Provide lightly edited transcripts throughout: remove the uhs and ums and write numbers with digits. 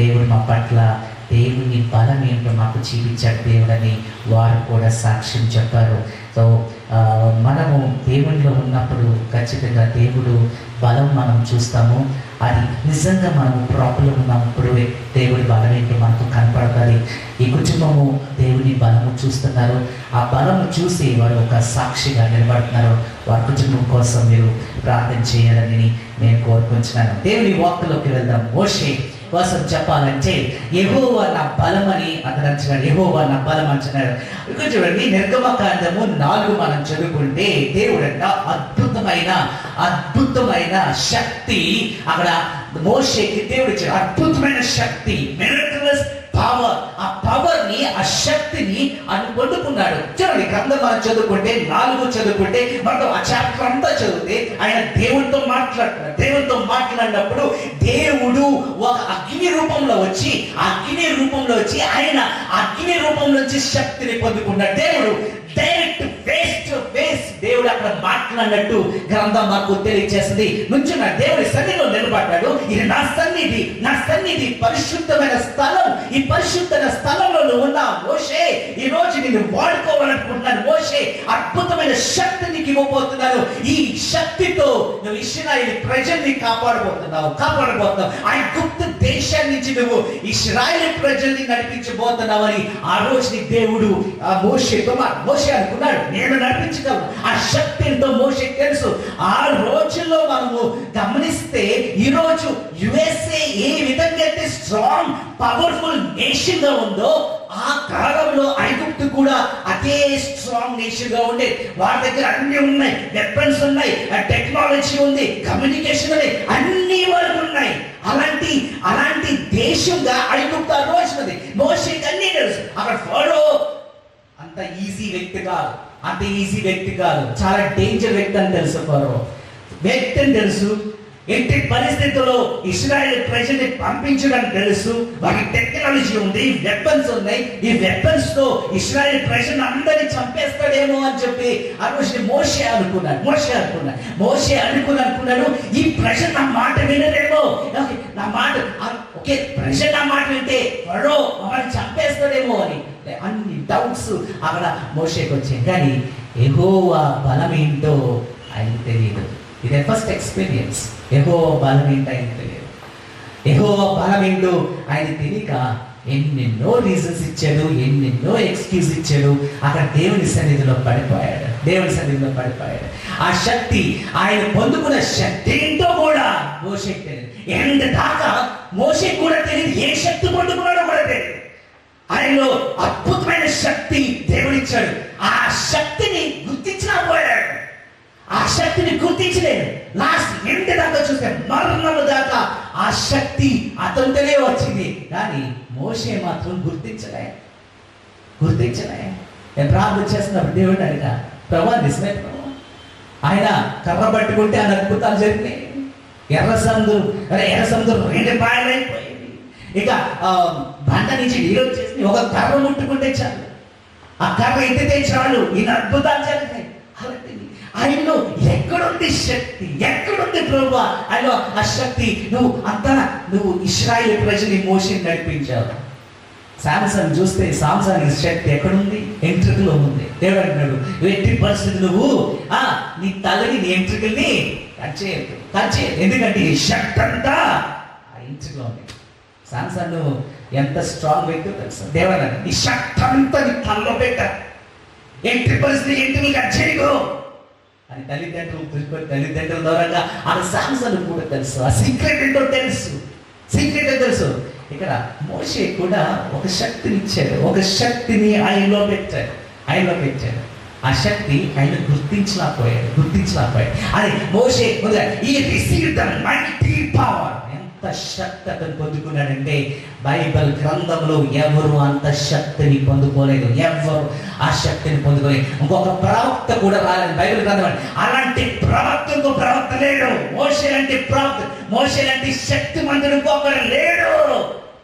దేవుడు మా పట్ల దేవుని బలం ఏంటో మాకు చూపించాడు దేవుడని వారు కూడా సాక్ష్యం చెప్పారు. సో మనము దేవునిలో ఉన్నప్పుడు ఖచ్చితంగా దేవుడు బలం మనం చూస్తాము. అది నిజంగా మనము ప్రాబ్లం ఉన్నప్పుడు దేవుడి బలం ఏంటో మనకు కనపడుతుంది. ఈ కుటుంబము దేవుని బలము చూస్తున్నారు. ఆ బలము చూసి వారు ఒక సాక్షిగా నిలబడుతున్నారు. వారి కుటుంబం కోసం మీరు ప్రార్థన చేయాలని నేను కోరుకుంటున్నాను. దేవుని వాక్కులోకి వెళ్దాం. మోషే కోసం చెప్పాలంటే యెహోవా నా బలం అని అతను అంటున్నాడు. యెహోవా నా బలం అంటున్నాడు. ఇక్కడ చూడండి, నిర్గమకాండము 4 మనం చదువుకుంటే దేవుడంట అద్భుతమైన శక్తి అక్కడ మోషేకి దేవుడు ఇచ్చాడు. అద్భుతమైన శక్తి, మిరకలస్ పవర్. ఆ పవర్ ని, ఆ శక్తిని అని పొందుకున్నాడు. చూడండి, గ్రంథం మనం చదువుకుంటే 4 చదువుకుంటే మనకు ఆ చాప్టర్ అంతా చదివితే ఆయన దేవుడితో మాట్లాడుతున్నాడు. దేవుడితో మాట్లాడినప్పుడు దేవుడు ఒక అగ్ని రూపంలో వచ్చి ఆయన అగ్ని రూపంలో వచ్చి శక్తిని పొందుకున్నాడు. దేవుడు డైరెక్ట్ ఫేస్ టు ఫేస్ దేవుడు అక్కడ మాట్లాడినట్టు గ్రంథం మాకు తెలియజేస్తుంది. నుంచున్న దేవుడి సన్నిధిలో నిలబడ్డాడు. ఇది నా సన్నిధి పరిశుద్ధమైన స్థలం. ఈ పరిశుద్ధమైన స్థలంలో నువ్వు ఉన్నావు మోషే. ఈ రోజు నేను వాడుకోవాలనుకుంటున్నాను మోషే. అద్భుతమైన శక్తి నీకు ఇవ్వబోతున్నాను. ఈ శక్తితో నువ్వు ఇశ్రాయేలు ప్రజల్ని కాపాడబోతున్నావు. ఆ గుప్త దేశాన్ని నుంచి నువ్వు ఇశ్రాయేలు ప్రజల్ని నడిపించబోతున్నావు అని ఆ రోజు దేవుడు ఆ మోషే అనుకున్నాడు, నేను నడిపించగలను. ఆ శక్తి ఎంతో మోషేకి తెలుసు. ఆ రోజుల్లో మనము గమనిస్తే ఈ రోజు యుఎస్ఏ ఏ విధంగా అయితే స్ట్రాంగ్ పవర్ఫుల్ నేషన్ గా ఉందో ఆ కాలంలో ఐగుప్తు కూడా అదే స్ట్రాంగ్ నేషన్ గా ఉండే. వారి దగ్గర అన్ని ఉన్నాయి, వెపన్స్ ఉన్నాయి, టెక్నాలజీ ఉంది, కమ్యూనికేషన్ ఉంది, అన్ని వరకు ఉన్నాయి. అలాంటి దేశంగా ఐగుప్తు ఆ రోజు ఉంది. మోషేకి అన్ని తెలుసు. అక్కడ ఫరో అంత ఈజీ వ్యక్తి కాదు, చాలా డేంజర్ వ్యక్తి అని తెలుసు. ఫరో వ్యక్తి అని తెలుసు. ఎట్టి పరిస్థితుల్లో ఇశ్రాయేల్ ప్రజల్ని పంపించడానికి తెలుసు. వారికి టెక్నాలజీ ఉంది, వెపన్స్ ఉన్నాయి. ఈ వెపన్స్ తో ఇశ్రాయేల్ ప్రజలను అందరినీ చంపేస్తాడేమో అని చెప్పి ఆ రోజు మోషే అనుకున్నాడు ఈ ప్రజలు నా మాట వినరేమో, నా మాట ప్రజలు నా మాట వింటే ఫరో మమ్మల్ని చంపేస్తాడేమో అని అన్ని డౌట్స్ అక్కడ మోషేకి వచ్చాయి. కానీ యెహోవా బలం ఏంటో ఆయనకు తెలియదు. ఇదే ఫస్ట్ ఎక్స్పీరియన్స్. యెహోవా బలం ఏంటో ఆయనకు తెలియదు. యెహోవా బలం ఏంటో ఆయన తెలియక ఎన్నెన్నో రీజన్స్ ఇచ్చాడు, ఎన్నెన్నో ఎక్స్క్యూజ్ ఇచ్చాడు. అక్కడ దేవుని సన్నిధిలో పడిపోయాడు. ఆ శక్తి, ఆయన పొందుకున్న శక్తి ఏంటో కూడా మోషేకి తెలియదు. ఎంత దాకా మోషేకి కూడా తెలియదు ఏ శక్తి పొందుకున్నాడో కూడా తెలియదు. ఆయనలో అద్భుతమైన శక్తి దేవుడిచ్చాడు. ఆ శక్తిని గుర్తించలేకపోయాడు. ఆ శక్తిని గుర్తించలేదు. లాస్ట్ ఎంత దాకా చూస్తే మరణము దాకా ఆ శక్తి అతనితోనే వచ్చింది. కానీ మోషే మాత్రం గుర్తించలే. నేను ప్రార్థన చేస్తున్నప్పుడు దేవుడిని అడిగా, ప్రభా నిజమే ప్రభు, ఆయన కర్ర పట్టుకుంటే ఆయన అద్భుతాలు జరిగినాయి. ఎర్ర సముద్రం 2 పాయలైపోయింది. ఇక బండ నుంచి నీరు వచ్చేసి ఒక కర్ర ముట్టుకుంటే చాలు, ఆ కర్ర ఎత్తితే చాలు, ఈయన అద్భుతాలు జరిగినాయి. ఆయనలో ఎక్కడుంది శక్తి? ఎక్కడుంది ప్రభు? ఆయనలో ఆ శక్తి. నువ్వు ఇశ్రాయేలు ప్రజల్ని మోషేని నడిపించావు. సామ్సన్ చూస్తే సామ్సన్ శక్తి ఎక్కడుంది? ఎంట్రుకలో ఉంది. దేవుడు అంటున్నాడు, ఎట్టి పరిస్థితి నువ్వు నీ తలని నీ ఎంట్రుకల్ని కట్ చేయదు. ఎందుకంటే ఈ శక్తి అంతా ఆ ఎంట్రుకలో ఉంది. సామ్సన్ ఎంత స్ట్రాంగ్ వ్యక్తి తెలుసు. దేవుడు ఈ శక్తి అంతా నీ తలలో పెట్ట, ఎట్టి పరిస్థితి ఎంట్రుకలు కట్ చేయదు అని తల్లిదండ్రుల ద్వారా ఆ సామ్సన్ కూడా తెలుసు. ఆ సీక్రెట్ ఏంటో తెలుసు. ఇక్కడ మోషే కూడా ఒక శక్తిని ఇచ్చాడు, ఒక శక్తిని ఆయనలో పెట్టాడు. ఆ శక్తి ఆయన గుర్తించలేకపోయాడు. అది మోషే ఈ రిసీవ్ ద మైటీ పవర్. ఎంత శక్తి అతను పొందుకున్నాడంటే బైబిల్ గ్రంథంలో ఎవరు అంత శక్తిని పొందుకోలేదు. ఎవరు ఆ శక్తిని పొందుకోలేదు. ఇంకొక ప్రవక్త కూడా రాలేదు బైబిల్ గ్రంథం. అలాంటి ప్రవక్త లేడు. మోషే లాంటి శక్తిమంతుడు ఇంకొకరు లేడు.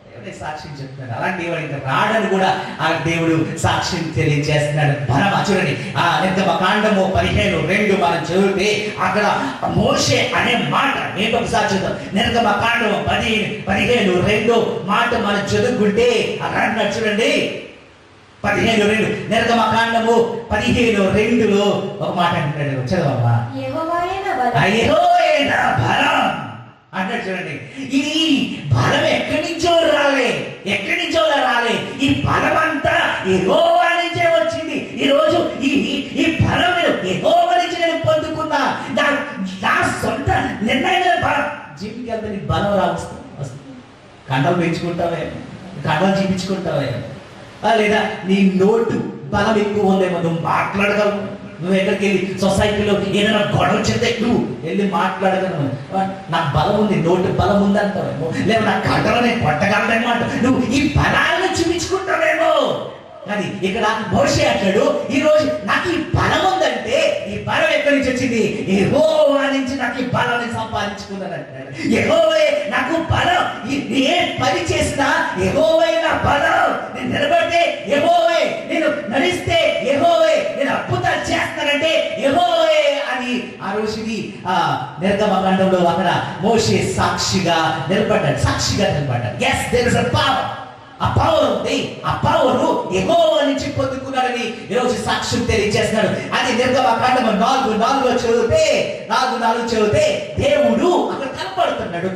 దేవుడే సాక్షి సాక్ష్యం చెప్తున్నాడు. అలాంటి వాడు ఇంకా రాడని కూడా ఆ దేవుడు సాక్ష్యం తెలియజేస్తున్నాడు. బలమా చూడండి, ఆ నిర్గమకాండము 15:2 మనం చదివితే అక్కడ మోషే అనే మాట ఏంటో ఒకసారి చూద్దాం. నిర్గమకాండము 15:2 మాట మనం చదువుకుంటే అక్కడ చూడండి 15:2 నిర్గమకాండము 15:2 ఒక మాట అంటాడు. చదవమ్మా. యెహోవాయే నా బలం అంటాడు. చూడండి, ఇది బలం ఎక్కడి నుంచో రాలే. ఈ బలం అంతా యెహోవా నుంచే వచ్చింది. ఈ రోజు ఈ బలం యెహోవా నుంచి నేను పొందుకున్నా. నా సొంత నిర్ణయం బలం. జిమ్కి వెళ్తే నీకు బలం వస్తుంది. కండలు పెంచుకుంటావే, కండలు చూపించుకుంటావే, లేదా నీ నోటు బలం ఎక్కువ ఉందేమో, నువ్వు మాట్లాడగలవు. నువ్వు ఎక్కడికి వెళ్ళి సొసైటీలో ఏదైనా గొడవ చెప్తే నువ్వు వెళ్ళి మాట్లాడగలవు. నాకు బలం ఉంది, నోటు బలం ఉంది అంటావేమో, లేదా నా కండలో నేను కొట్టగలనేమో అంట. నువ్వు ఈ బలాలను చూపించుకుంటావేమో. అది ఇక్కడ మోషే అంటాడు, ఈ రోజు నాకు ఈ బలం ఉందంటే ఈ బలం ఎక్కడి నుంచి వచ్చింది? యెహోవా నుంచి నాకు ఈ బలాన్ని సంపాదించుకున్నాను అంటాడు. యెహోవే నాకు బలం. ఏ పని చేసినా యెహోవే నా బలం. నేను నిలబడితే యెహోవే, నేను నడిస్తే యెహోవే, నేను అద్భుతాలు చేస్తానంటే యెహోవే అని ఆ రోజు నిర్గమకాండంలో అక్కడ మోషే సాక్షిగా నిలబడ్డాడు. yes, there is a power. ఆ పవర్ ఉంది. ఆ పవరు యెహోవా నుంచి పొందుకున్నాడని ఈరోజు సాక్ష్యం తెలియజేస్తున్నాడు. అది నిర్గమకాండము 4:4 చదివితే దేవుడు అక్కడ కనపడుతున్నాడు.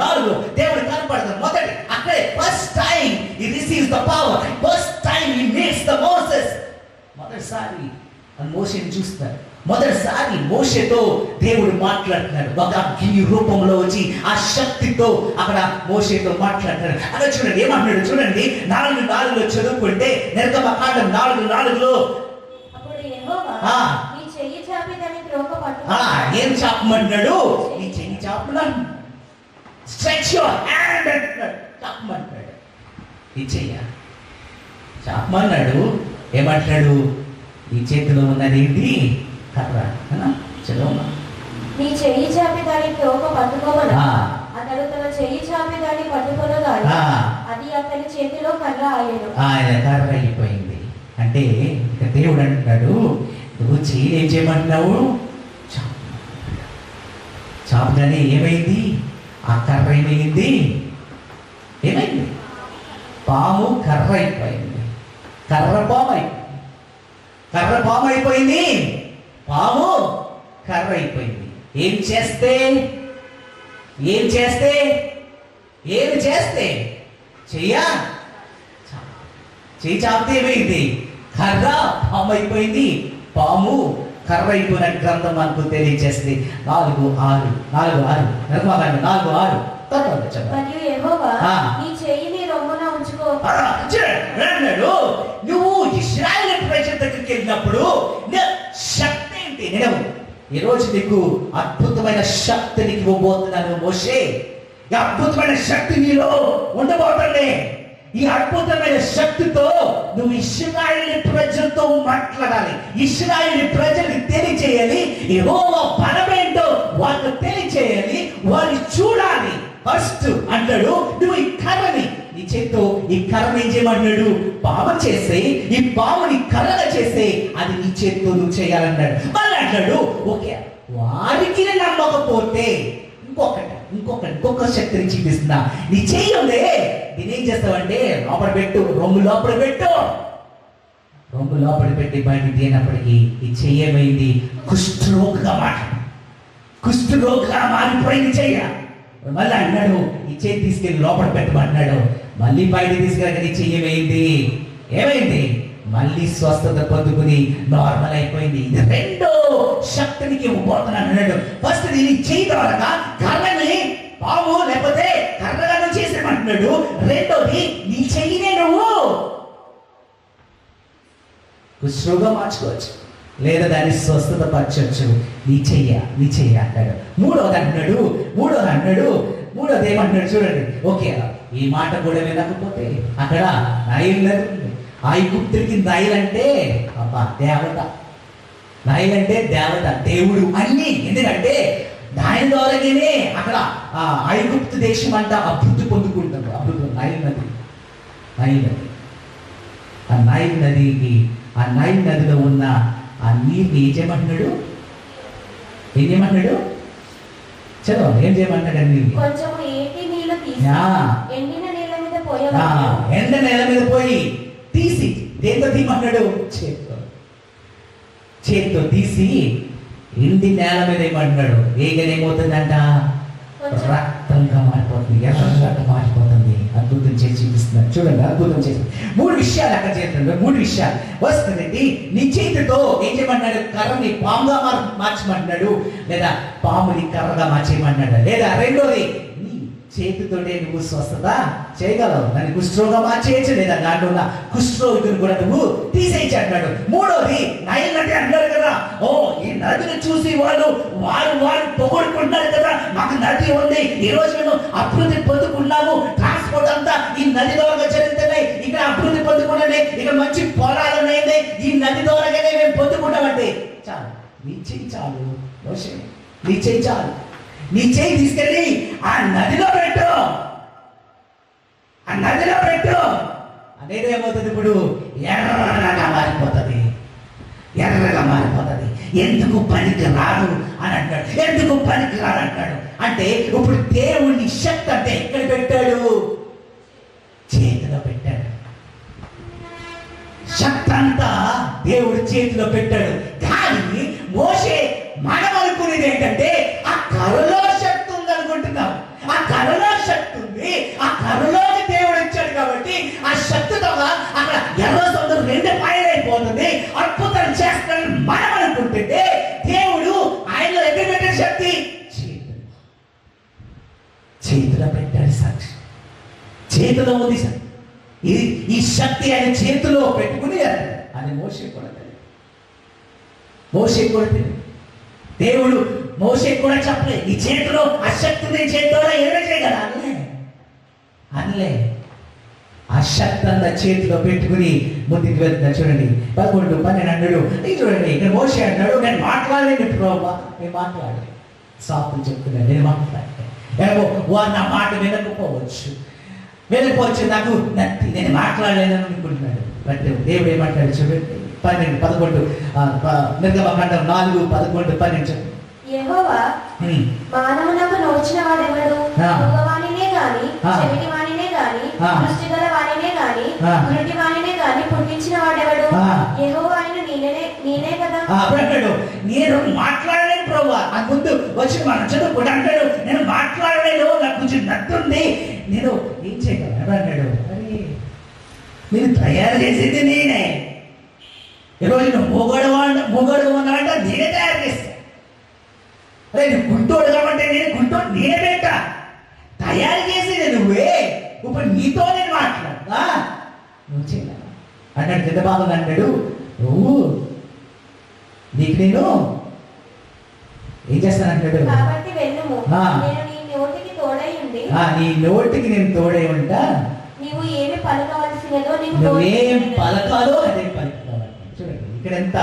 దేవుడు కనపడుతున్నాడు. మొదటి అక్కడే first time he receives the power. First time he meets the Moses. మొదటిసారి మోషేని చూస్తాడు. మొదటిసారి మోషేతో దేవుడు మాట్లాడుతున్నాడు. ఒక అగ్ని రూపంలో వచ్చి ఆ శక్తితో అక్కడ మోషేతో మాట్లాడుతున్నాడు. అక్కడ చూడండి ఏమంటున్నాడు. చూడండి 4:4 చదువుకుంటే నిర్గమకాండం 4:4 ఏం చాపమంటున్నాడు? నీ చెయ్యి చాపమన్నాడు. స్ట్రెచ్ యువర్ హ్యాండ్ అంటున్నాడు. చాపమంటున్నాడు. నీ చెయ్య చాపమన్నాడు. ఏమంటున్నాడు? నీ చేతిలో ఉన్నది ఏంటి? కర్ర. చదవమ్మా. నీ చెయ్యి చాపి దాని తోక పట్టుకోమని అతడు తన చెయ్యి చాపి దాన్ని పట్టుకొనగానే అది అతని చేతిలో కర్ర అయ్యను. ఆయన కర్ర అయిపోయింది. అంటే దేవుడు అంటున్నాడు, నువ్వు చెయ్యి ఏం చేయమంటున్నావు? చాపగానే ఏమైంది? ఆ కర్ర ఏమైంది? పాము కర్ర అయిపోయింది. కర్ర పాము అయిపోయింది. పాము కర్ర అయిపోయింది. ఏం చేస్తే చెయ్యి చాపితే ఏమైంది? కర్ర పాము అయిపోయింది. పాము కర్ర అయిపోయిన గ్రంథం మనకు తెలియజేస్తుంది. 4:6 నిర్గమకాండం 4:6 మరియు యెహోవా నీ చెయ్యిని రొమ్మున ఉంచుకో అన్నాడు. నువ్వు ఇశ్రాయేలు ప్రజల దగ్గరికి వెళ్ళినప్పుడు శక్తి ఏంటి? నేను ఈరోజు నీకు అద్భుతమైన శక్తిని ఇవ్వబోతున్నాను మోషే. ఈ అద్భుతమైన శక్తి నీలో ఉండబోతుంది. ఈ అద్భుతమైన శక్తితో నువ్వు ఇశ్రాయేలు ప్రజలతో మాట్లాడాలి. ఇశ్రాయేలు ప్రజలకు తెలియచేయాలి. యెహోవా బలమేంటో వాళ్ళకు తెలియచేయాలి. వాళ్ళు చూడాలి. ఫస్ట్ అంటాడు, నువ్వు ఈ కర్రని నీ చేత్తో ఈ కర్రని ఏం చేయమన్నాడు? పాము చేసే. ఈ పాముని కర్రగా చేసే. అది నీ చేత్తో నువ్వు చేయాలన్నాడు. మళ్ళీ అంటాడు, ఓకే వారికి నమ్మకపోతే ఇంకొక శక్తిని చూపిస్తున్నా. నీ చెయ్యందే దీని ఏం చేస్తావంటే లోపల పెట్టు, రొమ్ము లోపల పెట్టు. రొమ్ము లోపల పెట్టి బయటికి తీయనప్పటికీ ఈ చెయ్యమైంది కుష్ఠరోగగా మారిపోయింది చెయ్య. మళ్ళీ అన్నాడు, ఈ చేయి తీసుకెళ్ళి లోపల పెట్టమన్నాడు. మళ్ళీ బయట తీసుకెళ్ళక నీ చెయ్యమైంది. ఏమైంది? మళ్ళీ స్వస్థత పొందుకుని నార్మల్ అయిపోయింది. ఇది రెండో శక్తినికి ఇవ్వబోతున్నాను అన్నాడు. ఫస్ట్ దీన్ని చెయ్యి ద్వారా కర్రని పాము లేకపోతే కర్రగా చేసేమంటున్నాడు. రెండోది నీ చెయ్యినే నువ్వు కుష్ఠరోగం మార్చుకోవచ్చు, లేదా దాన్ని స్వస్థత పరచవచ్చు. నీ చెయ్య అంటాడు. మూడోది ఏమంటున్నాడు చూడండి. ఓకే ఈ మాట కూడా వినకపోతే అక్కడ నైల్ నది ఉంది. ఐగుప్తుడికి నైల్ అంటే దేవత. నైల్ అంటే దేవత, దేవుడు అన్ని. ఎందుకంటే దాని ద్వారానే అక్కడ ఐగుప్తు దేశం అంతా అభివృద్ధి పొందుకుంటారు. నైల్ నది నైల్ నది. ఆ నైల్ నదికి, ఆ నైల్ నదిలో ఉన్న ఆ నీరుని ఏం చేయమంటున్నాడు? ఏం చేయమంటున్నాడు? చలో, ఏం చేయమంటాడు? అన్ని కొంచెం ఏటి నీళ్లు తీసి ఎండిన నేల మీద ఎండ నేల మీద పోయి తీసి, దేంతో తీయమన్నాడు? చేతితో తీసి ఎండి నేల మీద ఏమంటున్నాడు? ఏమవుతుందంట? రక్తంగా మారిపోతుంది, ఎర్రగా మారిపోతుంది. అద్భుతం చేసి చూపిస్తున్నాడు. చూడండి, అద్భుతం చేసి 3 విషయాలు అక్కడ చేస్తున్నాడు. 3 విషయాలు వస్తుందండి. నీ చేతితో ఏం చేయమన్నాడు? కర్రని పాముగా మార్చమంటున్నాడు, లేదా పాముని కర్రగా మార్చేయమన్నాడు. లేదా రెండోది, నీ చేతితోనే నువ్వు స్వస్థత చేయగలవు, దాన్ని కుష్ఠరోగం మార్చేయచ్చు, లేదా దాంట్లో ఉన్న కుష్ఠరోగిని కూడా నువ్వు తీసేయచ్చు అన్నాడు. మూడోది, నైల్ నది అన్నారు కదా, ఓ ఈ నదిని చూసి వారు పొగడుకుంటున్నారు కదా, మాకు నది ఉంది, ఈ రోజు మేము అభివృద్ధి పొందుకున్నాము, ట్రాన్స్పోర్ట్ అంతా ఈ నది ద్వారా జరుగుతున్నాయి, ఇక్కడ అభివృద్ధి పొందుకున్నాయి, ఇక్కడ మంచి పొలాలు ఉన్నాయి, ఈ నది ద్వారానే మేము పొందుకుంటామంటే చాలు, నీ చెయ్యి చాలు మోషే, నీ చెయ్యి చాలు, నీ చెయ్యి తీసుకెళ్ళి ఆ నదిలో పెట్టు, ఆ నదిలో పెట్టు. అనేది ఏమవుతుంది? ఇప్పుడు ఎర్రగా మారిపోతుంది, ఎర్రగా మారిపోతుంది. ఎందుకు పనికి రాడు అని అంటాడు, ఎందుకు పనికి రాడు అంటాడు. అంటే ఇప్పుడు దేవుని శక్తి అంటే ఎక్కడ పెట్టాడు? చేతిలో పెట్టాడు. శక్తి అంతా దేవుడు చేతిలో పెట్టాడు. కానీ మోషే మనం అనుకునేది ఏంటంటే ఆ కర్రలో శక్తి ఉంది అనుకుంటున్నాం. ఆ కర్రలో శక్తి ఉంది, ఆ కర్రలోకి దేవుడు ఇచ్చాడు కాబట్టి ఆ శక్తితో అక్కడ ఎర్ర సముద్రం 2 పాయలైపోతుంది, అద్భుతం చేస్తాడని మనం అనుకుంటుంటే దేవుడు ఆయనలో ఎక్కడ పెట్టిన శక్తి? చేతిలో పెట్టాడు. సాక్షి చేతిలో ఉంది సార్. ఇది ఈ శక్తి ఆయన చేతిలో పెట్టుకుని అది మోషే కూడా తెలియదు. మోషే కూడా తెలియదు. దేవుడు మోషే కూడా చెప్పలేదు, ఈ చేతిలో ఆ శక్తిని చేతిలో ఏమే చేయగల అనలే. ఆ శక్తి అంతా చేతిలో పెట్టుకుని ముందుకు వెళ్తున్నా. చూడండి 11, 12 అన్నాడు. చూడండి, ఇక్కడ మోషే అన్నాడు, నేను మాట్లాడలేను ప్రభా, నేను మాట్లాడలేదు. సాకులు చెప్తున్నాను, నేను మాట్లాడలేదు. ఏమో వారు నా మాట వినకపోవచ్చు, నాకు నత్తి, నేను మాట్లాడలేదని అనుకుంటున్నాడు. బట్ దేవుడు ఏమంటాడు చూడండి, 12, 11 నిర్గమకాండం 4, 11, 12 చెప్పండి. యెహోవా మానవునకు నోచిన వాడెవడు? మగవానినే గాని, చెవిటి వానినే గాని, దృష్టి గల వానినే గాని, గురుటి వానినే గాని పుట్టించిన వాడెవడు? యెహోవా ఆయన నేనే కదా. అన్నాడు, నేను మాట్లాడలేను ప్రభువా. ఆ ముందు వచ్చి మన చదువుకుంటా అంటాడు, నేను మాట్లాడలేను, నాకు కొంచెం నత్తుంది, నేను ఏం చేయగలను అన్నాడు. అరే, నేను తయారు చేసేది నేనే. ఈరోజు నువ్వు మొగడు అన్నాడంటే నేనే తయారు చేస్తా. అరే, నువ్వు గుంటోడు కాబట్టి నేను గుంటోడు నేనే పెట్టా, తయారు చేసేది నువ్వే. ఇప్పుడు నీతో నేను మాట్లాడతా, నువ్వు చేయగల అన్నాడు. పెద్ద బాబు అన్నాడు, నువ్వు నీకు నేను ఏం చేస్తానంటాడు? కాబట్టి వెళ్ళుము, నేను నీ నోటికి తోడై ఉండి, నీ నోటికి నేను తోడై ఉంటా, నీవు ఏమి పలకవలసినదో నువ్వేం పలకాలో అదే పలుకుతావు. చూడండి ఇక్కడ ఎంత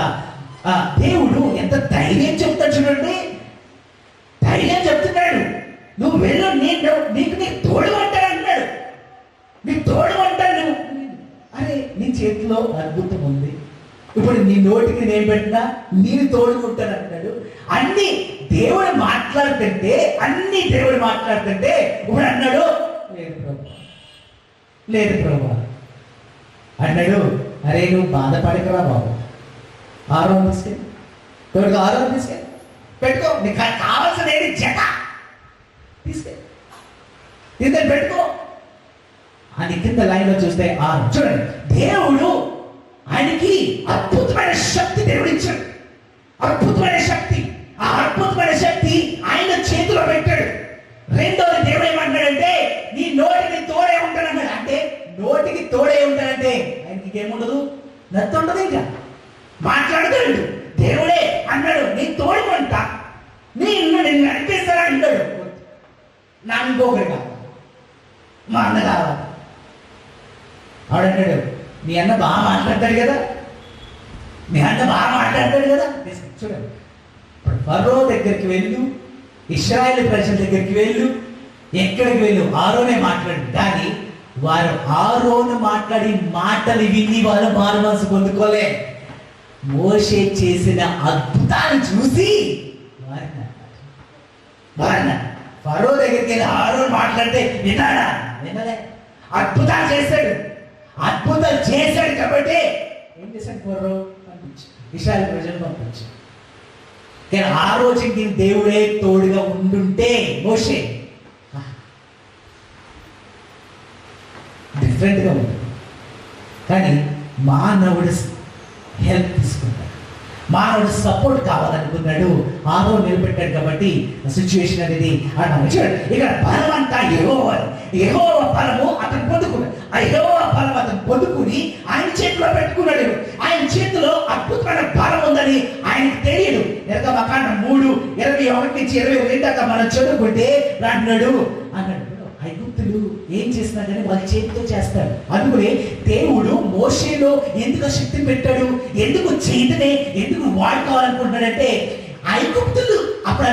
దేవుడు ఎంత ధైర్యం చెప్తాడు. చూడండి, ధైర్యం చెప్తున్నాడు. నువ్వు వెళ్ళు, నీకు తోడు అంటాడు అన్నాడు. నీకు తోడు అంటాడు. అరే, నీ చేతిలో అద్భుతం ఉంది, ఇప్పుడు నీ నోటికి నేను పెట్టినా నేను తోడుకుంటాను అంటాడు. అన్ని దేవుడు మాట్లాడుతుంటే ఇప్పుడు అన్నాడు, లేదు ప్రభు అన్నాడు. అరే, నువ్వు బాధపడకరా బాబు, ఆరోగ్యం తీసుకెళ్ళి తోడుగా ఆరోగ్యం తీసుకెళ్ళి పెట్టుకో, నీకు కావాల్సిన ఏది జట తీసుకెళ్ళి పెట్టుకో అని కింద లైన్లో చూస్తే చూడండి, దేవుడు ఆయనకి అద్భుతమైన శక్తి దేవుడు ఇచ్చాడు. అద్భుతమైన శక్తి, ఆ అద్భుతమైన శక్తి ఆయన చేతిలో పెట్టాడు. రెండోది దేవుడు ఏమంటాడంటే, నీ నోటికి తోడే ఉంటాడన్నాడు. అంటే నోటికి తోడే ఉంటాడంటే ఆయనకి ఏముండదు, నత్తి ఉండదు, ఇంకా మాట్లాడతాడు. దేవుడే అన్నాడు, నీ తోడుకుంటా, నేను నడిపిస్తాను అంటాడు. నా ఇంకొకటి కావాలి, మా అన్న కావాలి. ఆవిడంటాడు, మీ అన్న బాగా మాట్లాడతాడు కదా, చూడండి, ఫరో దగ్గరికి వెళ్ళు, ఇశ్రాయేలు ప్రజల దగ్గరికి వెళ్ళు, ఎక్కడికి వెళ్ళు, ఆరోనే మాట్లాడు. కానీ వారు ఆరోను మాట్లాడి మాటలు విని వారు మారు మనసు పొందుకోలే. మోషే చేసిన అద్భుతాన్ని చూసి ఫరో దగ్గరికి వెళ్ళి ఆరోను మాట్లాడితే విన్నాడా? వినలే. అద్భుతాలు చేశాడు. అద్భుతాలు చేశాడు కాబట్టి ఏం చేశాడు? ఫరో పంపించి ఇశ్రాయేలు ప్రజలు పంపించి. కానీ ఆ రోజుకి దేవుడే తోడుగా ఉండుంటే మోషే డిఫరెంట్గా ఉంటుంది. కానీ మానవుడు హెల్ప్ తీసుకుంటాడు, మానవుడు సపోర్ట్ కావాలనుకున్నాడు, ఆరో నిలబెట్టాడు. కాబట్టి సిచ్యువేషన్ అనేది అన్నాడు. చూడండి, ఇక్కడ బలం అంతా యెహోవా బలము అతను పొందుకున్నాడు. ఆ యెహోవా బలం అతను పొందుకుని ఆయన చేతిలో పెట్టుకున్నాడు. ఆయన చేతిలో అద్భుతమైన బలం ఉందని ఆయనకు తెలియదు. నిర్గమకాండం 3:21-22 దాకా మనం చదువుకుంటే అన్నాడు ఐగుప్తులు ఏం చేసినా కానీ వాళ్ళ చేతితో చేస్తాడు. అందుకని దేవుడు మోషేలో ఎందుకు శక్తి పెట్టాడు, ఎందుకు చేతినే ఎందుకు వాడుకోవాలనుకుంటున్నాడంటే ఐగుప్తులు అప్పుడు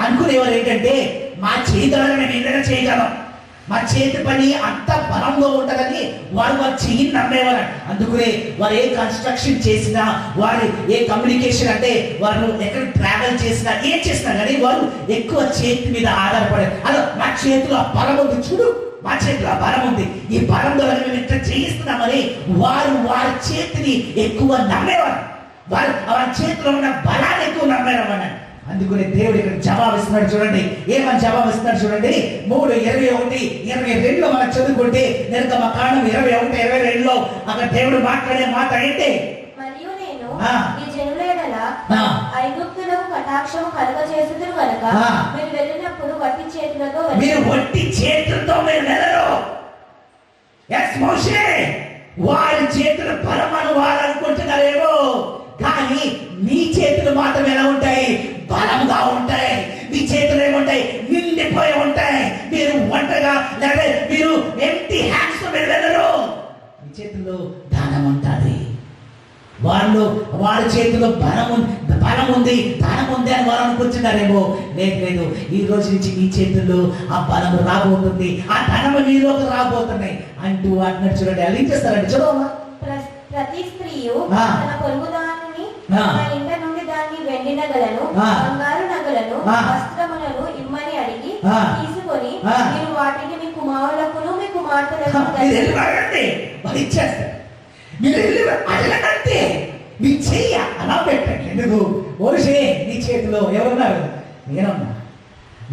అనుకునేవారు ఏంటంటే మా చేతులను మేము ఏదైనా చేయగలం, మా చేతి పని అంత బలంగా ఉంటుందని వారు చెయ్యి నమ్మేవారు. అందుకనే వారు ఏ కన్స్ట్రక్షన్ చేసినా, వారు ఏ కమ్యూనికేషన్ అంటే వారు ఎక్కడ ట్రావెల్ చేసినా ఏం చేసినా కానీ వారు ఎక్కువ చేతి మీద ఆధారపడారు. అదో మా చేతిలో బలం ఉంది, చూడు మా చేతిలో బలం ఉంది, ఈ బలం ద్వారా మేము ఇంత చేయిస్తున్నామని వారి చేతిని ఎక్కువ నమ్మేవారు. వారి చేతిలో ఉన్న బలాన్ని ఎక్కువ నమ్మేవారు. అందుకని దేవుడు ఇక్కడ జవాబిస్తున్నాడు. చూడండి ఏమని జవాబిస్తున్నాడు చూడండి. 3:21-22 మనం చదువుకుంటే నిర్గమకాండం 21-22 అక్కడ దేవుడు మాట్లాడే మాట ఏంటి? మరియు నేను ఈ జనుల ఎడల ఐగుప్తులకు కటాక్షము కలుగజేయుదును గనుక మీరు వెళ్ళినప్పుడు వట్టి చేతులతో మీరు వట్టి చేతులతో మీరు వెళ్ళరు. ఎస్ మోషే, వారి చేతులు బలమని వారు అనుకుంటున్నారేమో, కానీ నీ చేతులు మాత్రం ఎలా ఉంటాయి? బలంగా ఉంటాయి. మీ చేతులు ఏముంటాయి? నిండిపోయి ఉంటాయి. మీరు ఒంటరిగా లేదా మీరు ఎంటీ హ్యాండ్స్ మీరు వెళ్ళరు. మీ చేతుల్లో ధనం ఉంటుంది. వారి చేతిలో బలం ఉంది, ధనం ఉంది అని వారు అనుకుంటున్నారేమో. లేదు, ఈ రోజు నుంచి మీ చేతుల్లో ఆ బలము రాబోతుంది, ఆ ధనము మీలోకి రాబోతున్నాయి అంటూ అంటున్నాడు. చూడండి అలా ఏం చేస్తారండి, చదవమ్మా. ప్రతి స్త్రీయు తన పొరుగుదానిని తన ఇంట నుండి దాన్ని వెండి నగలను, బంగారు నగలను, వస్త్రములను ఇమ్మని అడిగి తీసుకొని మీరు వాటిని మీ కుమారులకును మీ కుమార్తెలకు ఇచ్చేస్తారు. మీరు అడగనంటే మీ చెయ్య అలా పెట్టండి. ఎందుకు? మోషే నీ చేతిలో ఎవరున్నారు? నేనున్నా.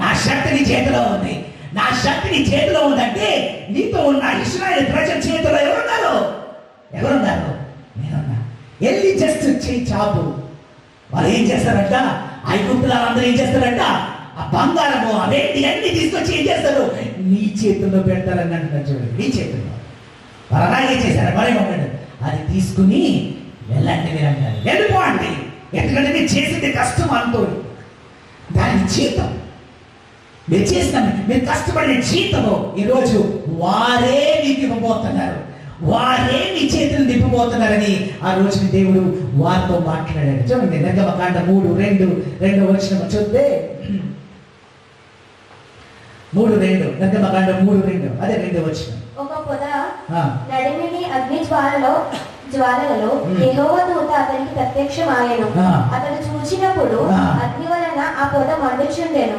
నా శక్తి నీ చేతిలో ఉంది. నా శక్తి నీ చేతిలో ఉందంటే నీతో ఉన్న ఇశ్రాయేలు ప్రజల చేతిలో ఎవరున్నారు? నేనున్నా. వెళ్ళి జస్ట్ చెయ్యి చాపు. వాళ్ళు ఏం చేస్తారంట? ఐగుప్తులు అందరూ ఏం చేస్తారంట? ఆ బంగారము అవేంటి అన్ని తీసుకొచ్చి ఏం చేస్తారు? నీ చేతుల్లో పెడతారని అంటున్నారు. చూడండి, నీ చేతుల్లో వారు అలాగే చేశారు. మరేమన్నాడు? అది తీసుకుని వెళ్ళండి, మీరు అంటారు. వెళ్ళిపోండి, ఎందుకంటే మీరు చేసింది కష్టం అంటూ దాని జీతం మీరు చేసిన మీరు కష్టపడిన జీతము ఈరోజు వారే మీకు ఇవ్వబోతున్నారు. వారే మీ చేతులు నింపబోతున్నారని ఆ రోజుని దేవుడు వారితో మాట్లాడాడు. చూడండి నిర్గమకాండం 3:2 చదివితే 3:2 నిర్గమకాండం 3:2 అదే 2 వచనం. ఒక పొద నడిమిని అగ్ని జ్వాలలో యెహోవా దూత అతనికి ప్రత్యక్షమాయెను. అతడు చూచినప్పుడు అగ్ని వలన ఆ పొద మండుచుండెను,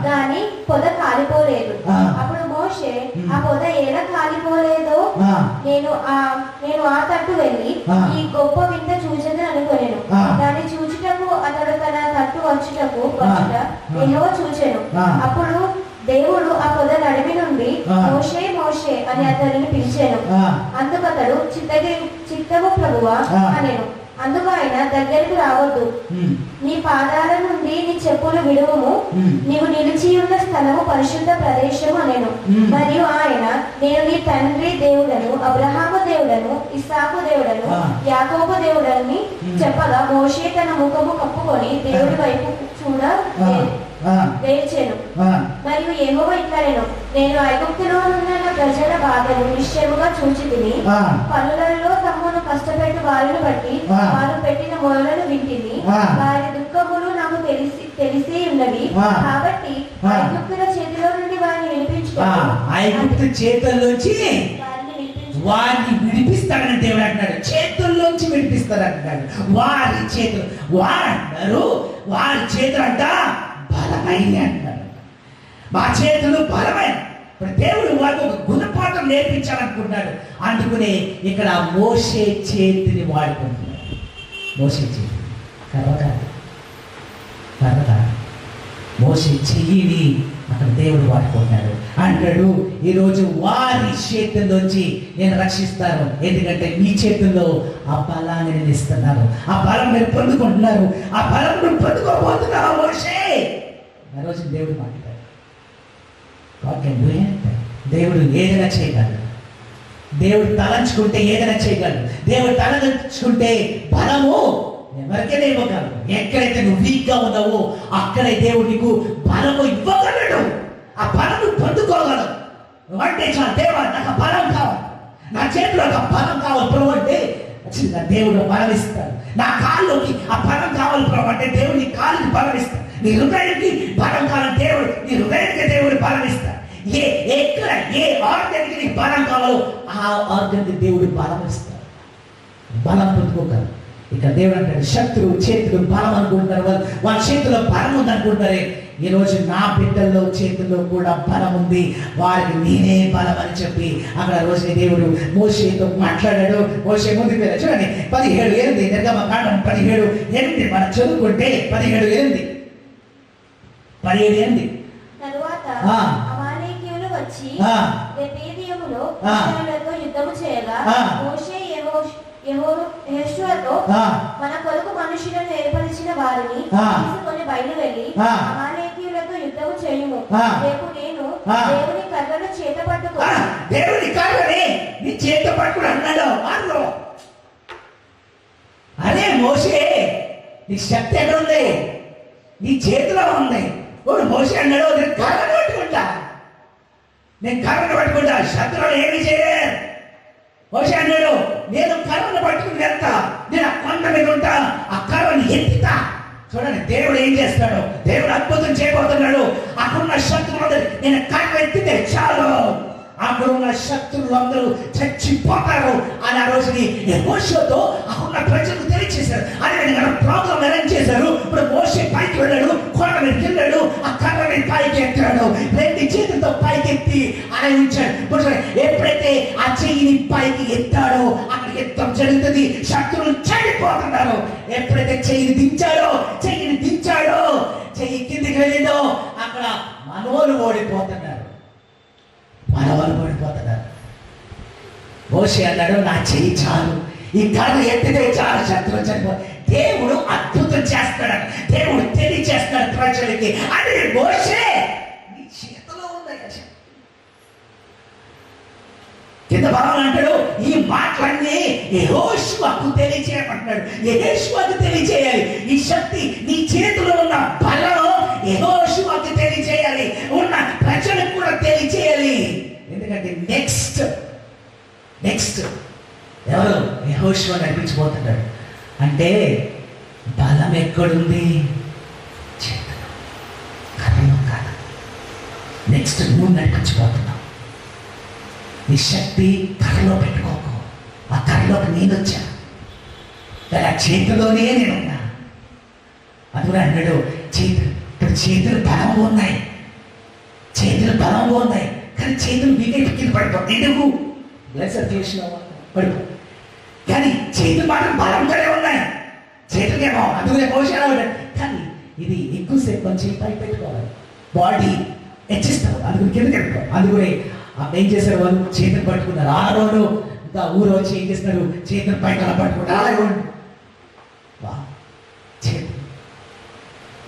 కానీ పొద కాలిపోలేదు. అప్పుడు మోషే ఆ పొద ఎలా కాలిపోలేదో నేను ఆ తట్టు వెళ్ళి ఈ గొప్ప వింత చూచెదను అనుకొనెను. దాన్ని చూచుటకు అతడు తన తట్టు వచ్చుట యెహోవా చూచెను. అప్పుడు దేవుడు ఆ పొద నడిమి నుండి మోషే మోషే అని అతనిని పిలిచాను. అందుకు అతడు చిత్తము ప్రభువా అనెను. అందుకు ఆయన దగ్గరకు రావద్దు, నీ పాదాల నుండి నీ చెప్పులు విడువము, నీవు నిలిచి ఉన్న స్థలము పరిశుద్ధ ప్రదేశము అనెను. మరియు ఆయన నేను నీ తండ్రి దేవుడను, అబ్రహాము దేవుడను, ఇస్సాకు దేవుడను, యాకోబు దేవుడని చెప్పగా మోషే తన ముఖము కప్పుకొని దేవుడి వైపు చూడ వేర్చెను. మరియు యెహోవా ఇట్లనెను, నేను ఐగుప్తులో ఉన్న నా ప్రజల బాధను నిశ్చయముగా చూచితిని. పనులలో తమ్మును కష్టపెట్టు వారిని బట్టి వారు పెట్టిన మొరలను వింటిని. వారి దుఃఖములు నాకు తెలిసి ఉన్నవి. కాబట్టి ఐగుప్తుల చేతిలో నుండి వారిని వినిపించు ఐగుప్తు చేతుల్లోంచి వారిని విడిపించుము. వారిని విడిపిస్తాడని దేవుడు అంటున్నాడు. చేతుల్లోంచి విడిపిస్తాడంటున్నాడు. వారి చేతులు వారు వారి చేతులు అంట బలమైన అంటున్నాడు. మా చేతులు బలమైన. ఇప్పుడు దేవుడు వారికి ఒక గుణపాఠం నేర్పించాలనుకుంటున్నాడు. అందుకనే ఇక్కడ మోషే చేతిని వాడుకుంటున్నాడు. మోషే చేతి కర్ర మోషే చెయ్యిని అక్కడ దేవుడు వాడుకుంటున్నాడు. అంటాడు, ఈరోజు వారి చేతుల్లోంచి నేను రక్షిస్తాను. ఎందుకంటే మీ చేతుల్లో ఆ బలాన్ని నేను ఇస్తున్నాను. ఆ బలం మీరు పొందుకుంటున్నారు. ఆ బలం నువ్వు పొందుకోబోతున్నావు మోషే. ఆ రోజు దేవుడు మాట్లాడాడు. God can do anything. దేవుడు ఏదైనా చేయగలడు. దేవుడు తలంచుకుంటే ఏదైనా చేయగలడు. దేవుడు తలంచుకుంటే బలము ఎవరికైనా ఇవ్వగలడు. ఎక్కడైతే నువ్వు వీక్గా ఉన్నావో అక్కడే దేవుడు నీకు బలము ఇవ్వగలడు. ఆ బలం పొందుకోగలడు. అంటే చాలా దేవా నాకు బలం కావాలి, నా చేతిలో ఒక బలం కావాలి ప్రభు అంటే దేవుడు బలం ఇస్తాడు. నా కాళ్ళలోకి ఆ బలం కావాలి ప్రభు అంటే దేవుడు నీ కాళ్ళకి బలం ఇస్తాడు. నీ హృదయానికి బలం కావాలి దేవుడు నీ హృదయానికి దేవుడు బలం ఇస్తాడు. ఎక్కడ ఏ ఆర్గన్కి నీకు బలం కావాలో ఆ ఆర్గన్కి దేవుడు బలం ఇస్తాడు. బలం పొందుకోగలరు. ఇక దేవుడు అంటాడు, శత్రువు చేతులు బలం అనుకుంటున్నారు. వాళ్ళ చేతిలో బలం ఉంది అనుకుంటారే. ఈరోజు నా బిడ్డల్లో చేతుల్లో కూడా బలం ఉంది. వారికి నేనే బలం అని చెప్పి అక్కడ రోజుని దేవుడు మోషేతో మాట్లాడాడు. మోషే ముందుకు వెళ్ళాడు. చూడండి 17:8 నిర్గమకాండం 17:8 మనం చదువుకుంటే 17:8 తరువాత అమాలేకీయులు వచ్చి రెపీదీములో ఇశ్రాయేలుతో యుద్ధము చేయగా మోషే యెహోషువతో మన కొరకు మనుషులను ఏర్పరిచిన వారిని తీసుకొని బయలువెళ్ళి అమాలేకీయులతో యుద్ధము చేయుము. రేపు నేను దేవుని కర్రను చేత పట్టుకొని దేవుని కర్రని నీ చేత పట్టుకుని అన్నాడు. అరే మోషే నీ శక్తి ఎక్కడ ఉంది? నీ చేతిలో ఉంది. మోషే అన్నాడు, నేను కర్రను పట్టుకుంటా, నేను కర్రను పట్టుకుంటా, శత్రువులు ఏమి చేయలేరు. మోషే అన్నాడు, నేను కర్రను పట్టుకుని వెళ్తా, నేను ఆ కొండ మీద ఉంటా, ఆ కర్రను ఎత్తుతా. చూడండి దేవుడు ఏం చేస్తాడు. దేవుడు అద్భుతం చేయబోతున్నాడు. అక్కడున్న శత్రువులు నేను కర్ర ఎత్తితే చాలు, అక్కడున్న శత్రువులు అందరూ చచ్చిపోతారు అని ఆ రోజుని యెహోషువతో అక్కడున్న ప్రజలకు తెలియచేశారు. అదే ప్రోగ్రామ్ అరేంజ్ చేశారు. ఇప్పుడు మోషే పైకి వెళ్ళాడు, కొండ మీదకి వెళ్ళాడు, ఆ కర్రని పైకి ఎత్తాడు, రెండు చేతులతో పైకి ఎత్తి అలా ఉంచాడు. ఎప్పుడైతే ఆ చెయ్యిని పైకి ఎత్తాడో అక్కడ యుద్ధం జరుగుతుంది. శత్రువులు చనిపోతున్నారు. ఎప్పుడైతే చెయ్యిని దించాడో చెయ్యి కిందికి వెళ్ళిందో అక్కడ మనోలు ఓడిపోతున్నారు. మోషే అన్నాడు, నా చెయ్యి చాలు, ఈ కర్ర ఎత్తితే చాలు, శత్రువు చనిపో. దేవుడు అద్భుతం చేస్తాడు. దేవుడు తెలియచేస్తాడు ప్రజలకి. అది మోషే నీ చేతిలో ఉన్నాయి. కింద బలం అంటాడు, ఈ మాటలన్నీ యెహోషువకు తెలియచేయమంటున్నాడు. యెహోషువకు తెలియచేయాలి. ఈ శక్తి నీ చేతిలో ఉన్న బలం యెహోషువకు తెలియచేయాలి, ఉన్న ప్రజలకు కూడా తెలియచేయాలి. ఎందుకంటే నెక్స్ట్ ఎవరు? యెహోషువ నడిపించబోతున్నాడు. అంటే బలం ఎక్కడుంది? చేతిలో, కర్రలో కాదు. నెక్స్ట్ నువ్వు నడిపించబోతున్నావు. నీ శక్తి కర్రలో పెట్టుకోకు. ఆ కర్రలోకి నేను వచ్చా, ఆ చేతిలోనే నేనున్నా. అది కూడా అన్నాడు, ఇప్పుడు చేతులు బలంగా ఉన్నాయి, కానీ చేతులు వీకెట్ కింద పడిపోతాయి. ఎందుకు? బ్లెస్సర్ చేసిన పడిపో. కానీ చేతులు మాత్రం బలంగానే ఉన్నాయి. చేతులకేమో అందుకునే పోషణ. కానీ ఇది ఎక్కువసేపు మంచి పై పెట్టుకోవాలి. బాడీ హెచ్చిస్తారు, అందుకుని కిందకి పెట్టుకోవాలి. అందుకుని ఏం చేశారు వాళ్ళు? చేతులు పట్టుకున్నారు. ఆ రోజు ఇంకా ఊరు వచ్చి ఏం చేస్తున్నారు? చేతులు పైకి అలా పట్టుకుంటారు. అలాగే చేతులు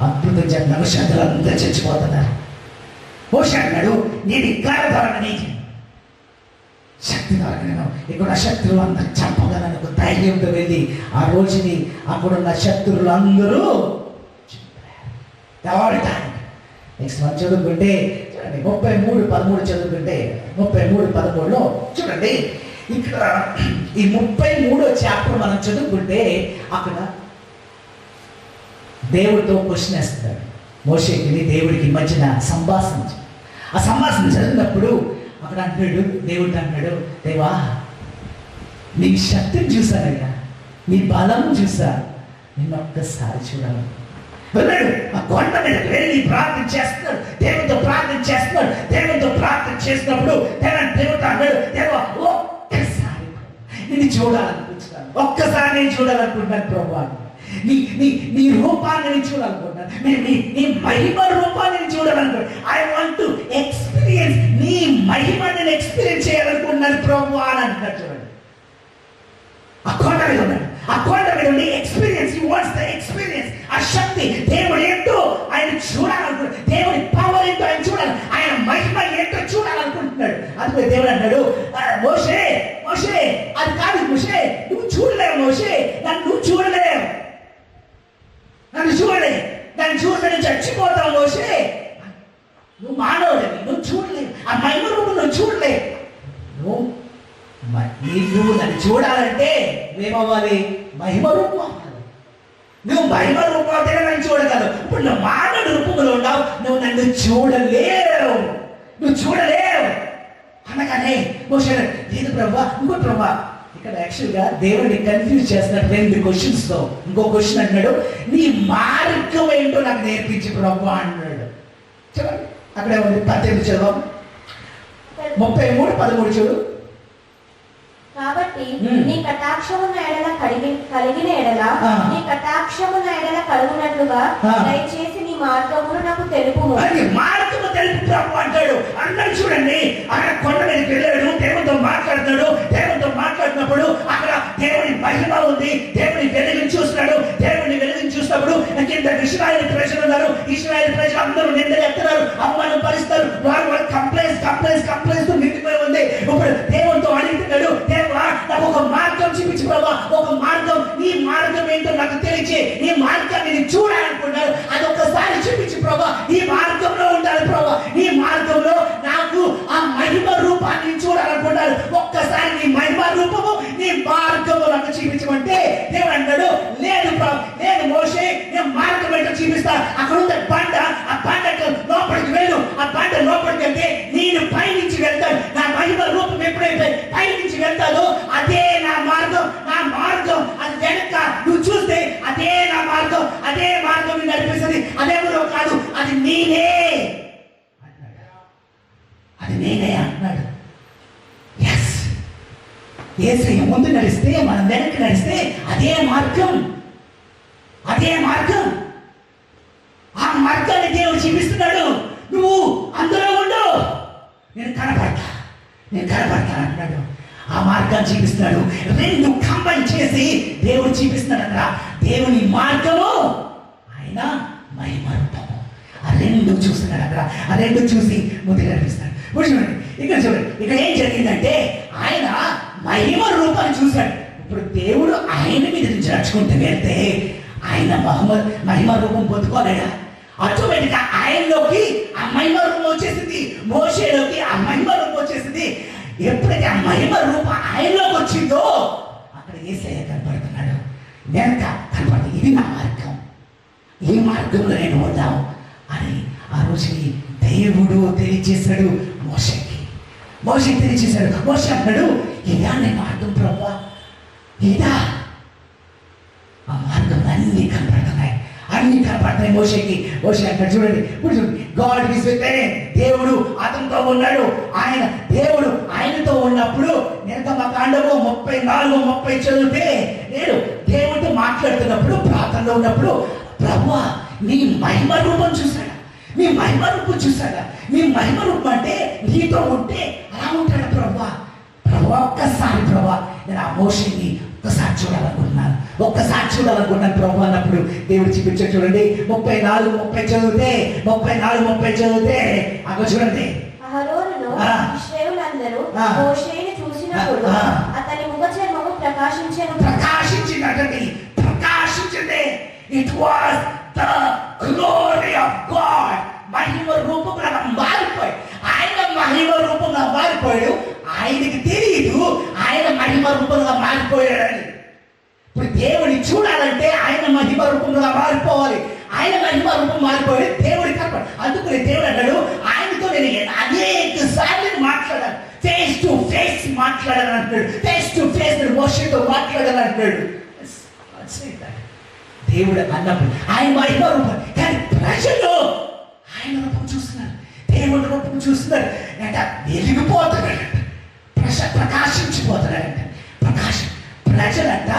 అద్భుతం చేస్తున్నారు. శత్రులు అందరూ చచ్చిపోతున్నారు. మోషే అన్నాడు, నేను ఇంకా ధరని శక్తి ద్వారా ఇక్కడ శత్రువులు అందరూ చంపగలను ధైర్యంతో వెళ్ళి ఆ రోజుని అక్కడున్న శత్రువులు అందరూ నెక్స్ట్ మనం చదువుకుంటే చూడండి 33:13 చదువుకుంటే 33:13 చూడండి. ఇక్కడ ఈ 33వ చాప్టర్ మనం చదువుకుంటే అక్కడ దేవుడితో క్వశ్చన్ వేస్తున్నాడు. మోషేకి దేవుడికి మధ్యన సంభాషణ. ఆ ఆ సంభాషణ జరిగినప్పుడు అక్కడ అంటాడు, దేవుడు అంటాడు, దేవా నీ శక్తిని చూశానయ్యా, నీ బలం చూసా, నిన్ను ఒక్కసారి చూడాలి. వెళ్ళాడు ఆ కొండ మీద వెళ్ళి ప్రార్థన చేస్తున్నాడు, దేవుడితో ప్రార్థన చేస్తున్నాడు. దేవుడితో ప్రార్థన చేసినప్పుడు దేవుడితో అన్నాడు, దేవా ఒక్కసారి నిన్ను చూడాలనుకుంటున్నాను, ఒక్కసారి నేను చూడాలనుకుంటున్నాను ప్రభు, నీ నీ నీ రూపాన్ని నేను చూడాలనుకుంటున్నాను, నీ మహిమ రూపాన్ని నేను చూడాలనుకుంటున్నాను. ఐ వాంట్ టు ఎక్స్పీరియన్స్ నీ మహిమని నేను ఎక్స్పీరియన్స్ చేయాలనుకుంటున్నాను ప్రభు అని అంటున్నాడు. చూడండి, ఆ కొండ మీద ఉన్నాడు, ఆ కొండ మీద ఉండి experience, he wants the experience. ఆ శక్తి, దేవుడు ఏంటో ఆయన చూడాలనుకుంటున్నాడు, దేవుడి పవర్ ఏంటో ఆయన చూడాలి, ఆయన మహిమ ఏంటో చూడాలనుకుంటున్నాడు. అందుకే దేవుడు అన్నాడు, మోషే మోషే అది కాదు మోషే, నువ్వు చూడలేవు మోషే, నన్ను నువ్వు చూడలేవు, నన్ను చూడలే, నన్ను చూస్తే నేను చచ్చిపోతావు మోషే, నువ్వు మానవుడివి, నువ్వు చూడలేవు, ఆ మహిమ రూపం నువ్వు చూడలేవు. నువ్వు నన్ను చూడాలంటే ఏమవ్వాలి? మహిమ రూపం అవ్వాలి. నువ్వు మహిమ రూపం అయితే నన్ను చూడగలవు. ఇప్పుడు నువ్వు మానవుడి రూపంలో ఉన్నావు, నువ్వు నన్ను చూడలేవు, నువ్వు చూడలేవు అనగానే మోషే లేదు ప్రభా, ఇంకో ప్రభా. ఇక్కడ యాక్చువల్గా దేవుడిని కన్ఫ్యూజ్ చేస్తున్నాడు 2 questions తో. ఇంకో క్వశ్చన్ అన్నాడు, నీ మార్గం ఏంటో నాకు నేర్పించి ప్రభా అన్నాడు. చూడండి అక్కడే ఉంది, 18 చదవం, 33-13 చూడు. కాబట్టి నీ కటాక్షమున్న ఎడల కలిగిన ఎడల నీ కటాక్షమున్న ఎడల కలుగునట్లుగా దయచేసి నీ మార్గమును నాకు తెలుపుము. మార్గము తెలుపు ప్రభు అంటాడు. అందరూ చూడండి, అక్కడ కొండ మీదకి వెళ్ళాడు, దేవుడితో మాట్లాడుతున్నాడు. దేవుడితో మాట్లాడినప్పుడు అక్కడ దేవుడి మహిమ ఉంది, దేవుడి వెలుగుని చూస్తున్నాడు. దేవుడిని వెలుగుని చూసినప్పుడు కింద ఇశ్రాయేలు ప్రజలు ఉన్నారు, ఇశ్రాయేలు ప్రజలు అందరూ నిందలు ఎత్తున్నారు, అమ్మను పరిస్తారు, వారు కంప్లైంట్స్ నిండిపోయి ఉంది. ఇప్పుడు దేవుడితో అడుగుతున్నాడు, దేవా నాకు ఒక మార్గం చూపించు ప్రభా, ఒక మార్గం, నీ మార్గం ఏంటో నాకు తెలిసి నీ మార్గాన్ని నేను చూడాలనుకున్నాను, అది ఒక్కసారి చూపించు ప్రభా, ఈ మార్గంలో ఉండాలి ప్రభా, నీ మార్గంలో నాకు ఆ మహిమ రూపాన్ని చూడాలనుకున్నాను, ఒక్కసారి నీ మహిమ రూపము నీ మార్గము నాకు చూపించమంటే దేవుడు అన్నాడు, లేదు ప్రభు, లేదు మోషే, నేను మార్గం ఏంటో చూపిస్తా. అక్కడ ఉన్న బండ, ఆ బండ లోపలికి వెళ్ళు, ఆ బండ లోపలికి వెళ్తే నేను పైనుంచి వెళ్తాను. నా మహిమ రూపం ఎప్పుడైతే పైనుంచి వెళ్తాదో అదే నా మార్గం, నా మార్గం అది వెనక నువ్వు చూస్తే అదే నా మార్గం, అదే మార్గం నడిపిస్తుంది, అదెవరో కాదు, అది నేనే, అది నేనే అన్నాడు. ఎస్, యేసయ్య ముందు నడిస్తే మనం వెనక్కి నడిస్తే అదే మార్గం, అదే మార్గం. ఆ మార్గాన్ని దేవుడు చూపిస్తున్నాడు. నువ్వు అందులో ఉండు, నేను కనపడతా అంటున్నాడు. ఆ మార్గాన్ని చూపిస్తున్నాడు. 2 కంబైన్ చేసి దేవుడు చూపిస్తున్నాడరా. దేవుని మార్గము, ఆయన మహిమ రూపము, ఆ 2 చూస్తున్నాడు అక్కడ. ఆ 2 చూసి ముందుకు నడిపిస్తాడు. చూడండి ఇక్కడ, చూడండి ఇక్కడ ఏం జరిగిందంటే ఆయన మహిమ రూపాన్ని చూశాడు. ఇప్పుడు దేవుడు ఆయన మీద నుంచి నడుచుకుంటూ వెళ్తే ఆయన మహిమ రూపం పొందుకోలేడా? ఆటోమేటిక్ గా ఆయనలోకి ఆ మహిమ రూపం వచ్చేసింది, మోషేలోకి ఆ మహిమ రూపం వచ్చేసింది. ఎప్పుడైతే ఆ మహిమ రూపం ఆయనలోకి వచ్చిందో అక్కడ యేసయ్య కనపడుతున్నాడు, వెనక కనపడుతుంది. ఇది నా మార్గం, ఈ మార్గంలో నేను వద్దాం అని ఆ రోజుని దేవుడు తెలియజేశాడు మోషేకి. మోషే తెలియజేశాడు. మోషే అన్నాడు, ఇదా నేను మార్గం ప్రభా, ఇదా ఆ మార్గం అన్ని కనపడుతున్నాయి, అన్ని కనపడుతున్నాయి మోషేకి. మోషే అంటాడు, చూడండి గాడ్ ఈజ్ విత్ హిమ్, దేవుడు అతనితో ఉన్నాడు. ఆయన దేవుడు ఆయనతో ఉన్నప్పుడు నిర్గమకాండము 34-30 చదివితే నేను దేవుడితో మాట్లాడుతున్నప్పుడు ప్రార్థనలో ఉన్నప్పుడు ప్రభువా నీ మహిమ రూపం చూశాడా, నీ మహిమ రూపం చూశాడా, నీ మహిమ రూపం అంటే నీతో ఉంటే అలా ఉంటాడు ప్రభువా. ప్రభువా ఒక్కసారి ప్రభువా నేను ఆ మోషేని ఒక్కసారి చూడాలనుకుంటున్నాను ప్రభు అన్నప్పుడు దేవుడు చూపించాడు. చూడండి 34-30 చదివితే, 34-30 చదివితే అక్కడ చూడండి, అహరోనును ఇశ్రాయేలులందరూ మోషేని చూసినప్పుడు అతని ముఖ చర్మము ప్రకాశించింది. It was the glory of God. మహిమ రూపంగా మారిపోయి, ఆయన మహిమ రూపంగా మారిపోయాడు. ఆయనకి తెలియదు ఆయన మహిమ రూపంగా మారిపోయాడని. ఇప్పుడు దేవుని చూడాలంటే ఆయన మహిమ రూపంగా మారిపోవాలి. ఆయన మహిమ రూపం మారిపోయాడు, దేవుడి కనపడు. అందుకని దేవుడు అన్నాడు, ఆయనతో నేను అనేక సార్లు మాట్లాడాను, ఫేస్ టు ఫేస్ మాట్లాడాలని అంటాడు. ఫేస్ టు ఫేస్ మోషతో మాట్లాడాలని అంటాడు. దేవుడు అన్నప్పుడు ఆయన మహిమ రూపం, కానీ ప్రజలు ఆయన రూపం చూస్తున్నారు, దేవుడి రూపం చూస్తున్నారు అంట. వెలిగిపోతున్నాడంట, ప్రకాశించిపోతున్నాడంట. ప్రజలంట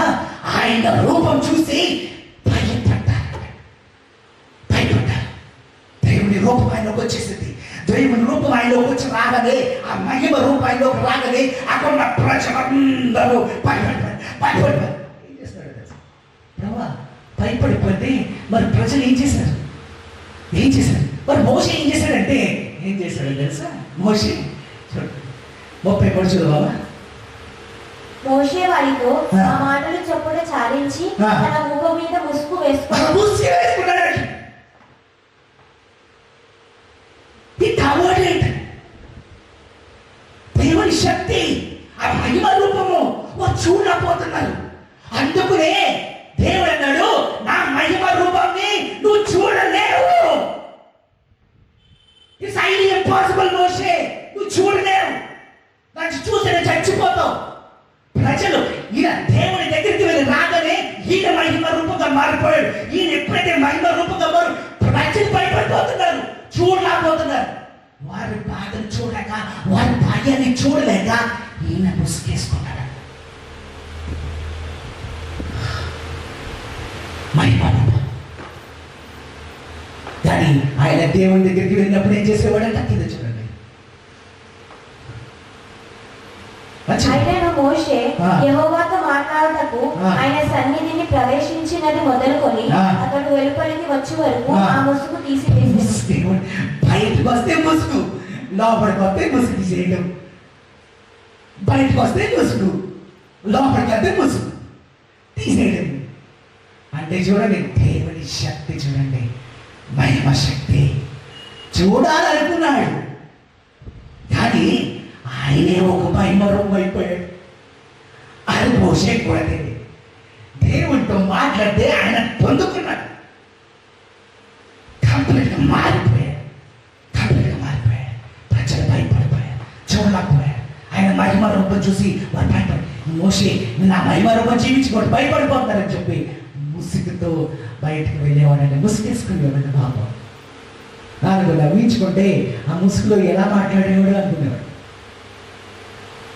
ఆయన రూపం చూసి భయపడ్డారు. దేవుని రూపం ఆయనలోకి వచ్చేసింది. దేవుని రూపం ఆయనలోకి వచ్చి రాగానే, ఆ మహిమ రూపం ఆయనలోకి రాగానే అక్కడ ఉన్న ప్రజలందరూ భయపడ్డారు. ఏం చేస్తాడు ప్రభా? భయపడిపోతే మరి ప్రజలు ఏం చేశారు? మరి మోషే ఏం చేశాడంటే, ఏం చేశాడు తెలుసా? మోషే 33 చూడవా? మోషే వారితో ఆ మాటలు చొప్పున చాలించి తన ముఖం మీద ముసుగు వేసుకున్నాడు. దేవుని శక్తి, ఆ మహిమ రూపము చూడలేకపోతున్నారు. అందుకునే దేవుడు అన్నాడు, నా మహిమ రూపాన్ని నువ్వు చూడలేవు. ఇట్స్ హైలీ ఇంపాసిబుల్ మోషే, నువ్వు చూడలేవు. దాన్ని చూస్తే చచ్చిపోతావు. ప్రజలు ఈయన దేవుని దగ్గరికి వెళ్ళి రాగానే ఈయన మహిమ రూపంగా మారిపోయాడు. ఈయన ఎప్పుడైతే మహిమ రూపంగా మారు, ప్రజలు భయపడిపోతున్నారు, చూడలేకపోతున్నారు. వారి బాధను చూడలేక, వారి భాగ్యాన్ని చూడలేక ఈయన ముసుగేసుకున్నాడు. మహిమ రూపం. కానీ ఆయన దేవుని దగ్గరికి వెళ్ళినప్పుడు ఏం చేసేవాడంట? కింద చూడండి. అయినను మోషే యెహోవాతో మాట్లాడుటకు ఆయన సన్నిధిని ప్రవేశించినది మొదలుకొని అతడు వెలుపలికి వచ్చే వరకు ఆ ముసుగు తీసివేసేది. బయటకు వస్తే ముసుగు, లోపలికి వస్తే ముసుగు తీసేయడం. బయటకు వస్తే ముసుగు, లోపలికి వస్తే ముసుగు తీసేయడం. అంటే చూడండి, దేవుని శక్తి చూడండి, మహిమ శక్తి చూడాలనుకున్నాడు. కానీ ఆయనే ఒక మహిమ రూపం అయిపోయాడు. అది మోషే కూడా తెలియదు. దేవుడితో మాట్లాడితే ఆయన పొందుకున్నాడు. కంప్లీట్గా మారిపోయాడు. ప్రజలు భయపడిపోయారు, చూడలేకపోయారు. ఆయన మహిమ రూపం చూసి వారు భయపడి, మోషే నా మహిమ రూపం జీవించుకోండి, భయపడిపోతారని చెప్పి ముసుగుతో బయటకు వెళ్ళేవాడండి. ముసుగేసుకునేవాడు. పాపం నాలుగు నవ్వించుకుంటే ఆ ముసుగులో ఎలా మాట్లాడేవాడు అనుకునేవాడు.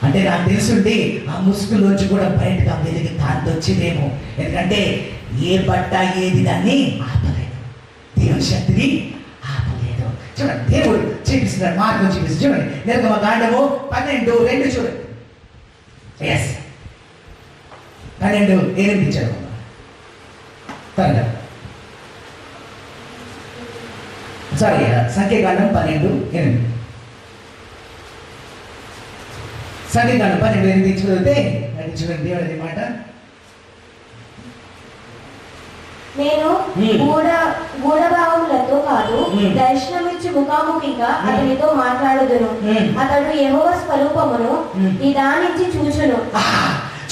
అంటే నాకు తెలుసుండి ఆ ముసుగులోంచి కూడా బయటకు ఆ వెలిగి కాంతి వచ్చేదేమో. ఎందుకంటే ఏ బట్ట ఏది దాన్ని ఆపలేదు, దేవుని శక్తిని ఆపలేదు. చూడండి, దేవుడు చూపిస్తున్నాడు, మార్గం చూపిస్తుంది. చూడండి, నిర్గమకాండము 12:2 చూడండి. ఎస్, 12:8 చదవండి. సారీ, సంఖ్యాకాండం 12:8. సంఖ్యాకాండం 12:8 చదివితే అది చూడండి, దేవుడి మాట. నేను గూఢభావములతో కాదు, దర్శనమిచ్చి ముఖాముఖిగా అతనితో మాట్లాడుదును. అతడు యెహోవా స్వరూపమును నిదానించి చూచును.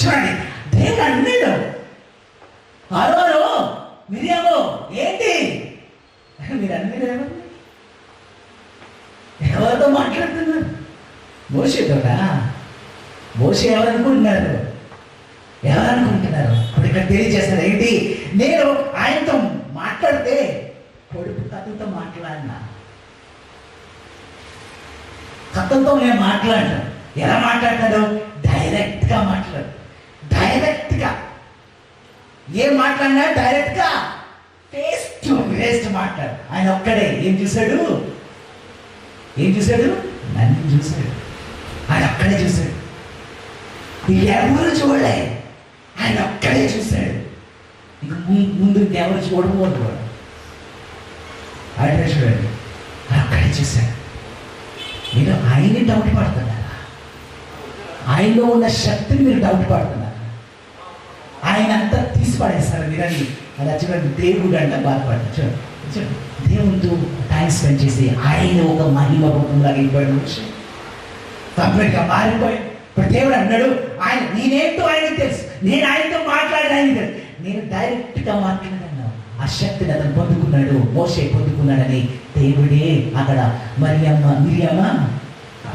చూడండి, దేవుడు అన్నాడు, అరోను మిరియాము ఏంటి మీరు అన్నీ ఎవరితో మాట్లాడుతున్నారు? మోషేతోడా? మోషే ఎవరనుకుంటున్నారు? ఇప్పుడు ఇక్కడ తెలియజేస్తారు ఏంటి? నేను ఆయనతో మాట్లాడితే పొడుపు కథలతో మాట్లాడినా, కథలతో నేను మాట్లాడను. ఎలా మాట్లాడతాడు? డైరెక్ట్గా మాట్లాడు. డైరెక్ట్గా ఏం మాట్లాడినా డైరెక్ట్గా ఫేస్ టు ఫేస్ మాట్లాడు. ఆయన ఒక్కడే ఏం చూశాడు? నన్ను చూశాడు. ఆయన ఒక్కడే చూశాడు, ఎవరు చూడలే. ఆయన ఒక్కడే చూశాడు. ఇంక ముందు ఎవరు చూడకూడదు. ఆయన చూడండి, ఆయన ఒక్కడే చూశాడు. మీరు ఆయన్ని డౌట్ పడుతున్నారా? ఆయనలో ఉన్న శక్తిని మీరు డౌట్ పడుతున్నారా? ఆయన అంతా తీసి పడేస్తారు మీరని. అలా చూడండి, దేవుడు అంట బాధపడ్డా. చూడండి, దేవుడితో టైం స్పెండ్ చేసి ఆయన ఒక మహిమ రూపంలో అయిపోయాడు. కంప్లీట్గా మారిపోయాడు. ఇప్పుడు దేవుడు అన్నాడు, నేనేంటో ఆయనకు తెలుసు, నేను ఆయనతో మాట్లాడాను. నేను డైరెక్ట్గా మాట్లాడాను. ఆ శక్తిని అతను పొందుకున్నాడు, మోషే పొందుకున్నాడని దేవుడే అక్కడ మిరియమ్మ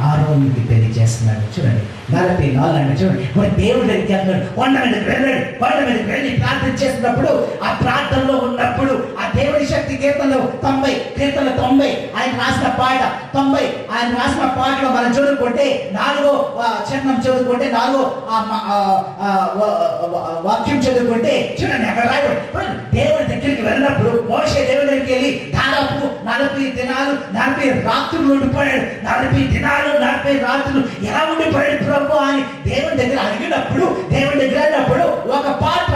ఆరోన్కి తెలియజేస్తున్నాడు. చూడండి 44 అంటే చూడండి, మరి దేవుడి దగ్గరికి వెళ్తున్నాడు, కొండ మీదకి వెళ్ళి ప్రార్థన చేస్తున్నప్పుడు, ఆ ప్రార్థనలో ఉన్నప్పుడు ఆ దేవుడి శక్తి కీర్తనలు 90 ఆయన రాసిన పాట 90 ఆయన రాసిన పాటలో మనం చదువుకుంటే 4వ చరణం చదువుకుంటే 4వ వాక్యం చదువుకుంటే చూడండి, అక్కడ రాయబడి దేవుడి దగ్గరికి వెళ్ళినప్పుడు మోషే దేవుడి దగ్గరికి వెళ్ళి దాదాపు 40 దినాలు 40 రాత్రులు ఉండిపోయాడు. 40 దినాలు 40 రాత్రులు ఎలా ఉండిపోయాడు ప్రభు అని దేవుని దగ్గర అడిగినప్పుడు, దేవుని దగ్గర అడిగినప్పుడు ఒక పాట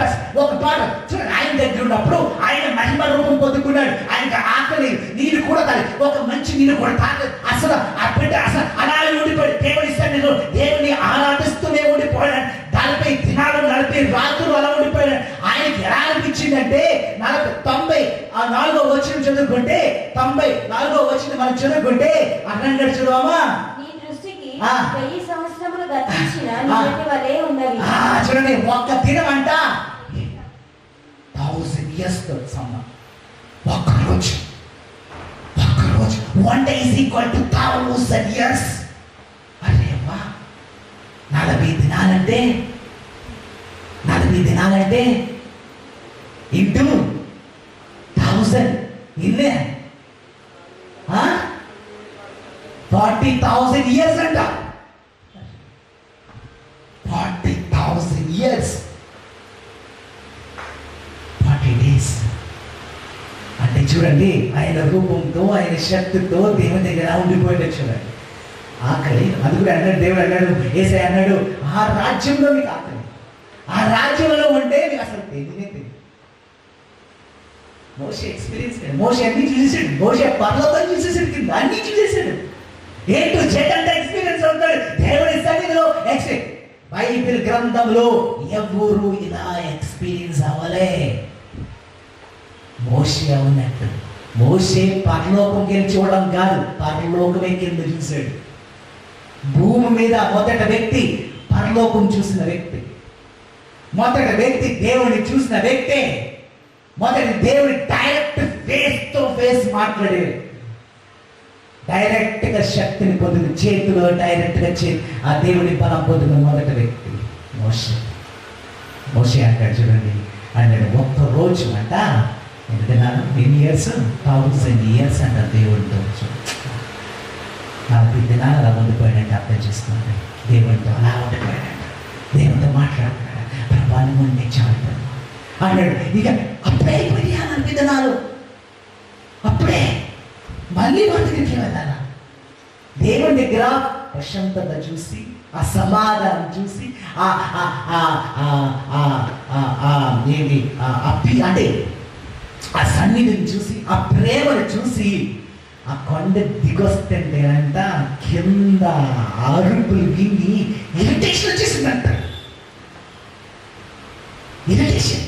చూడండి, ఆయన దగ్గర ఉన్నప్పుడు ఆయన మహిమ రూపం పొందుకున్నాడు. ఆయనకు ఆకలి నీళ్ళు కూడా తాగి, ఒక మంచి నీళ్ళు కూడా తాగలేదు. అసలు ఆ బిడ్డ అసలు అలాగే ఉండిపోయాడు. దేవుని సన్నిధిలో దేవుని ఆరాధిస్తూనే ఉండిపోయాడు. 40 దినాలు 40 రాత్రులు అలా ఉండిపోయాడు. ఆయనకి ఎలా అనిపించిందంటే 94వ వచనం చదువుకుంటే 94వ వచనం మనం చదువుకుంటే అక్కడ చదువమ్మా, నీ దృష్టికి 1000 సంవత్సరములు గతించిన నిన్నటి వలె ఉన్నవి. చూడండి, ఒక్క దినం అంట 1000 years ఒక్క రోజు 1 day is equal to 1000 years. అరే వా, 40 దినాలంటే ఇంటూ 1000 ఇల్లే 40,000 years అంట. 40,000 years 40 days అంటే చూడండి, ఆయన రూపంతో ఆయన శక్తితో దేవుని దగ్గర ఉండిపోయాడు. చూడండి, ఆకలి అది కూడా అన్నాడు, దేవుడు అన్నాడు, యేసయ్య అన్నాడు, ఆ రాజ్యంలో మీకు ఆకలి, ఆ రాజ్యంలో ఉంటే మీకు అసలు తెలియదు. మోషే ఎక్స్పీరియన్స్, మోషే అన్ని చూసేసాడు, మోషే పర్లోకం చూసేసాడు, కింద అన్ని చూసేసాడు. ఏంటో చెడ్డంత ఎక్స్పీరియన్స్ అవుతాడు దేవుడి సన్నిధిలో. బైబిల్ గ్రంథంలో ఎవరు ఇలా ఎక్స్పీరియన్స్ అవ్వలే. మోషే అవునట్టు. మోషే పరలోకంకి వెళ్ళి చూడడం కాదు, పరలోకమే కింద చూశాడు. భూమి మీద మొదటి వ్యక్తి పరలోకం చూసిన వ్యక్తి, మొదటి వ్యక్తి దేవుని చూసిన వ్యక్తే, మొదటి దేవుని డైరెక్ట్ ఫేస్ తో ఫేస్ మాట్లాడే, డైరెక్ట్ గా శక్తిని పొందిన, చేతిలో డైరెక్ట్ గా ఆ దేవుని బలం పొందిన మొదటి వ్యక్తి మోషే. మోషే అంటాడు చూడండి, అన్నాడు ఒక్క రోజు అంట ఎందుకన్నాను ఎన్ని ఇయర్స్ 1000 years అంట దేవుడితో. 40 దినాలు అలా ఉండిపోయాడంటే అర్థం చేసుకోండి. దేవుడితో అలా ఉండిపోయాడంట, దేవుడితో మాట్లాడుతున్నాడు, ప్రభావం ఉంటే చాలు అన్నాడు. ఇక అప్పుడే అయిపోయి 40 దినాలు, అప్పుడే మళ్ళీ వారి దగ్గరికి వెళ్ళాలా? దేవుని దగ్గర ప్రశాంతత చూసి, ఆ సమాధానం చూసి, అంటే ఆ సన్నిధిని చూసి, ఆ ప్రేమను చూసి, ఆ కొండ దిగొస్తుంటే అంట కింద అరుపులు విని ఇరిటేషన్ వచ్చేసిందంట. ఇరిటేషన్,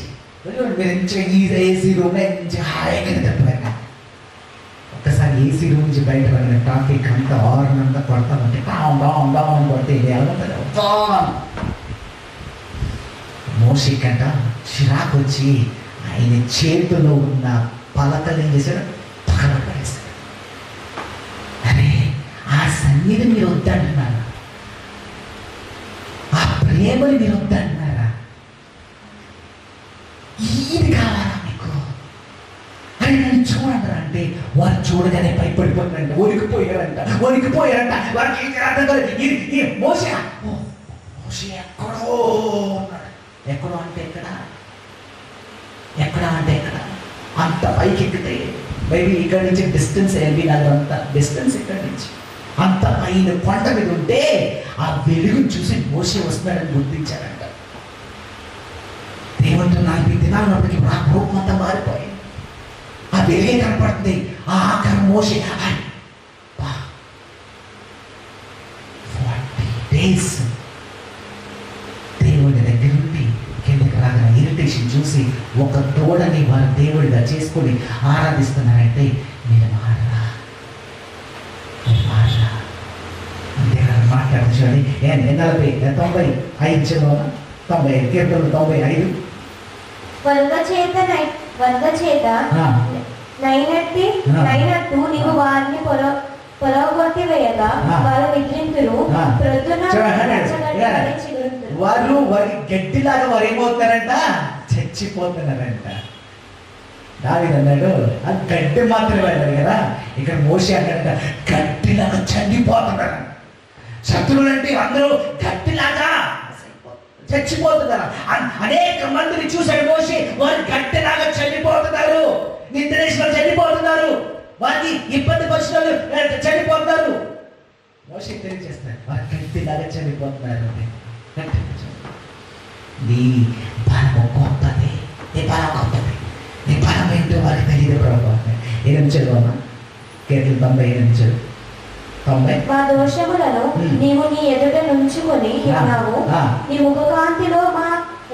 ఏసీ రూమ్ నుంచి హాయిగా తప్పారు. ఒక్కసారి ఏసీ రూమ్ నుంచి బయట పడిన ట్రాఫిక్ అంతా హార్న్ అంతా కొడతామంటే డామ్ కొడితే ఏమంటారు. మోషేకంట చిరాకు వచ్చి ఆయన చేతిలో ఉన్న పలకలు ఏం చేశాడు, పక్కన పడేశాడు. అరే, ఆ సన్నిధి మీరు వద్దంటున్నారా? ఆ ప్రేమని మీరు వద్దంటున్నారా? ఇది కావాలా మీకు? అని నన్ను చూడంటారా అంటే వారు చూడగానే భయపడిపోతారంట, వణికిపోయారంట. వారికి అర్థం కాదు. మోషే ఎక్కడో ఉన్నాడు. ఎక్కడో అంటే ఎక్కడ అంత పైకి ఎక్కితే మేబీ ఇక్కడ నుంచి డిస్టెన్స్ ఎల్బీ నగర్, అంత డిస్టెన్స్ ఇక్కడ నుంచి అంత పైన కొండ మీద ఉంటే ఆ వెలుగు చూసి మోషే వస్తున్నాడని గుర్తించారంట. దేవుడితో 40 దినాలు ఉన్నప్పటికీ ఆ రూపం అంతా మారిపోయింది. ఆ వెలుగే కనపడుతుంది. ఆ ఆకారం మోషే 40 days దేవుడి దగ్గర నుండి కిందకి రాగా ఇరిటేషన్ చూసి ఒక తోడని వారు దేవుడిగా చేసుకొని ఆరాధిస్తున్నారంటే మీరు మారరా అంతేకాదు మాట్లాడు. చూడండి 95 కీర్తనలు 95 వరుగ చేత వంద చేత ఆ. నైనట్టు నీవు వారిని పొలగొట్టి వేయగా ఆ. వారు నిద్రింతురు. ఆ. ప్రొద్దున చూడండి, రచ్చగడ్డి ఇలా. వలె చిగురింతురు. వారి గడ్డిలాగా వారు ఏమవుతారంట, చచ్చిపోతున్నారంట. దావీదు అన్నాడు అది గడ్డి మాత్రమే అన్నాడు కదా, ఇక్కడ మోషే అన్నాడంట గడ్డిలాగా చనిపోతున్నారు. శత్రువులు అంటే అందరూ గడ్డిలాగా చచ్చిపోతున్నారు. అనేక మందిని చూశాడు మోషే, వారు గడ్డిలాగా చనిపోతున్నారు, నిద్రేసిన చనిపోతున్నారు, వారికి ఇబ్బంది పరిచిన చనిపోతున్నారు. మోషే తెలియజేస్తారు వారు గడ్డిలాగా చనిపోతున్నారు. నీ బలము గొప్పది, నీ బలం గొప్పది, నీ బలం ఏంటో వారికి తెలియదు ప్రభావ. 8 చదువు కేరళ 98 90. మా దోషములను నీవు నీ ఎదుట నుంచుకొని ఉన్నావు. నీ ముఖకాంతిలో మా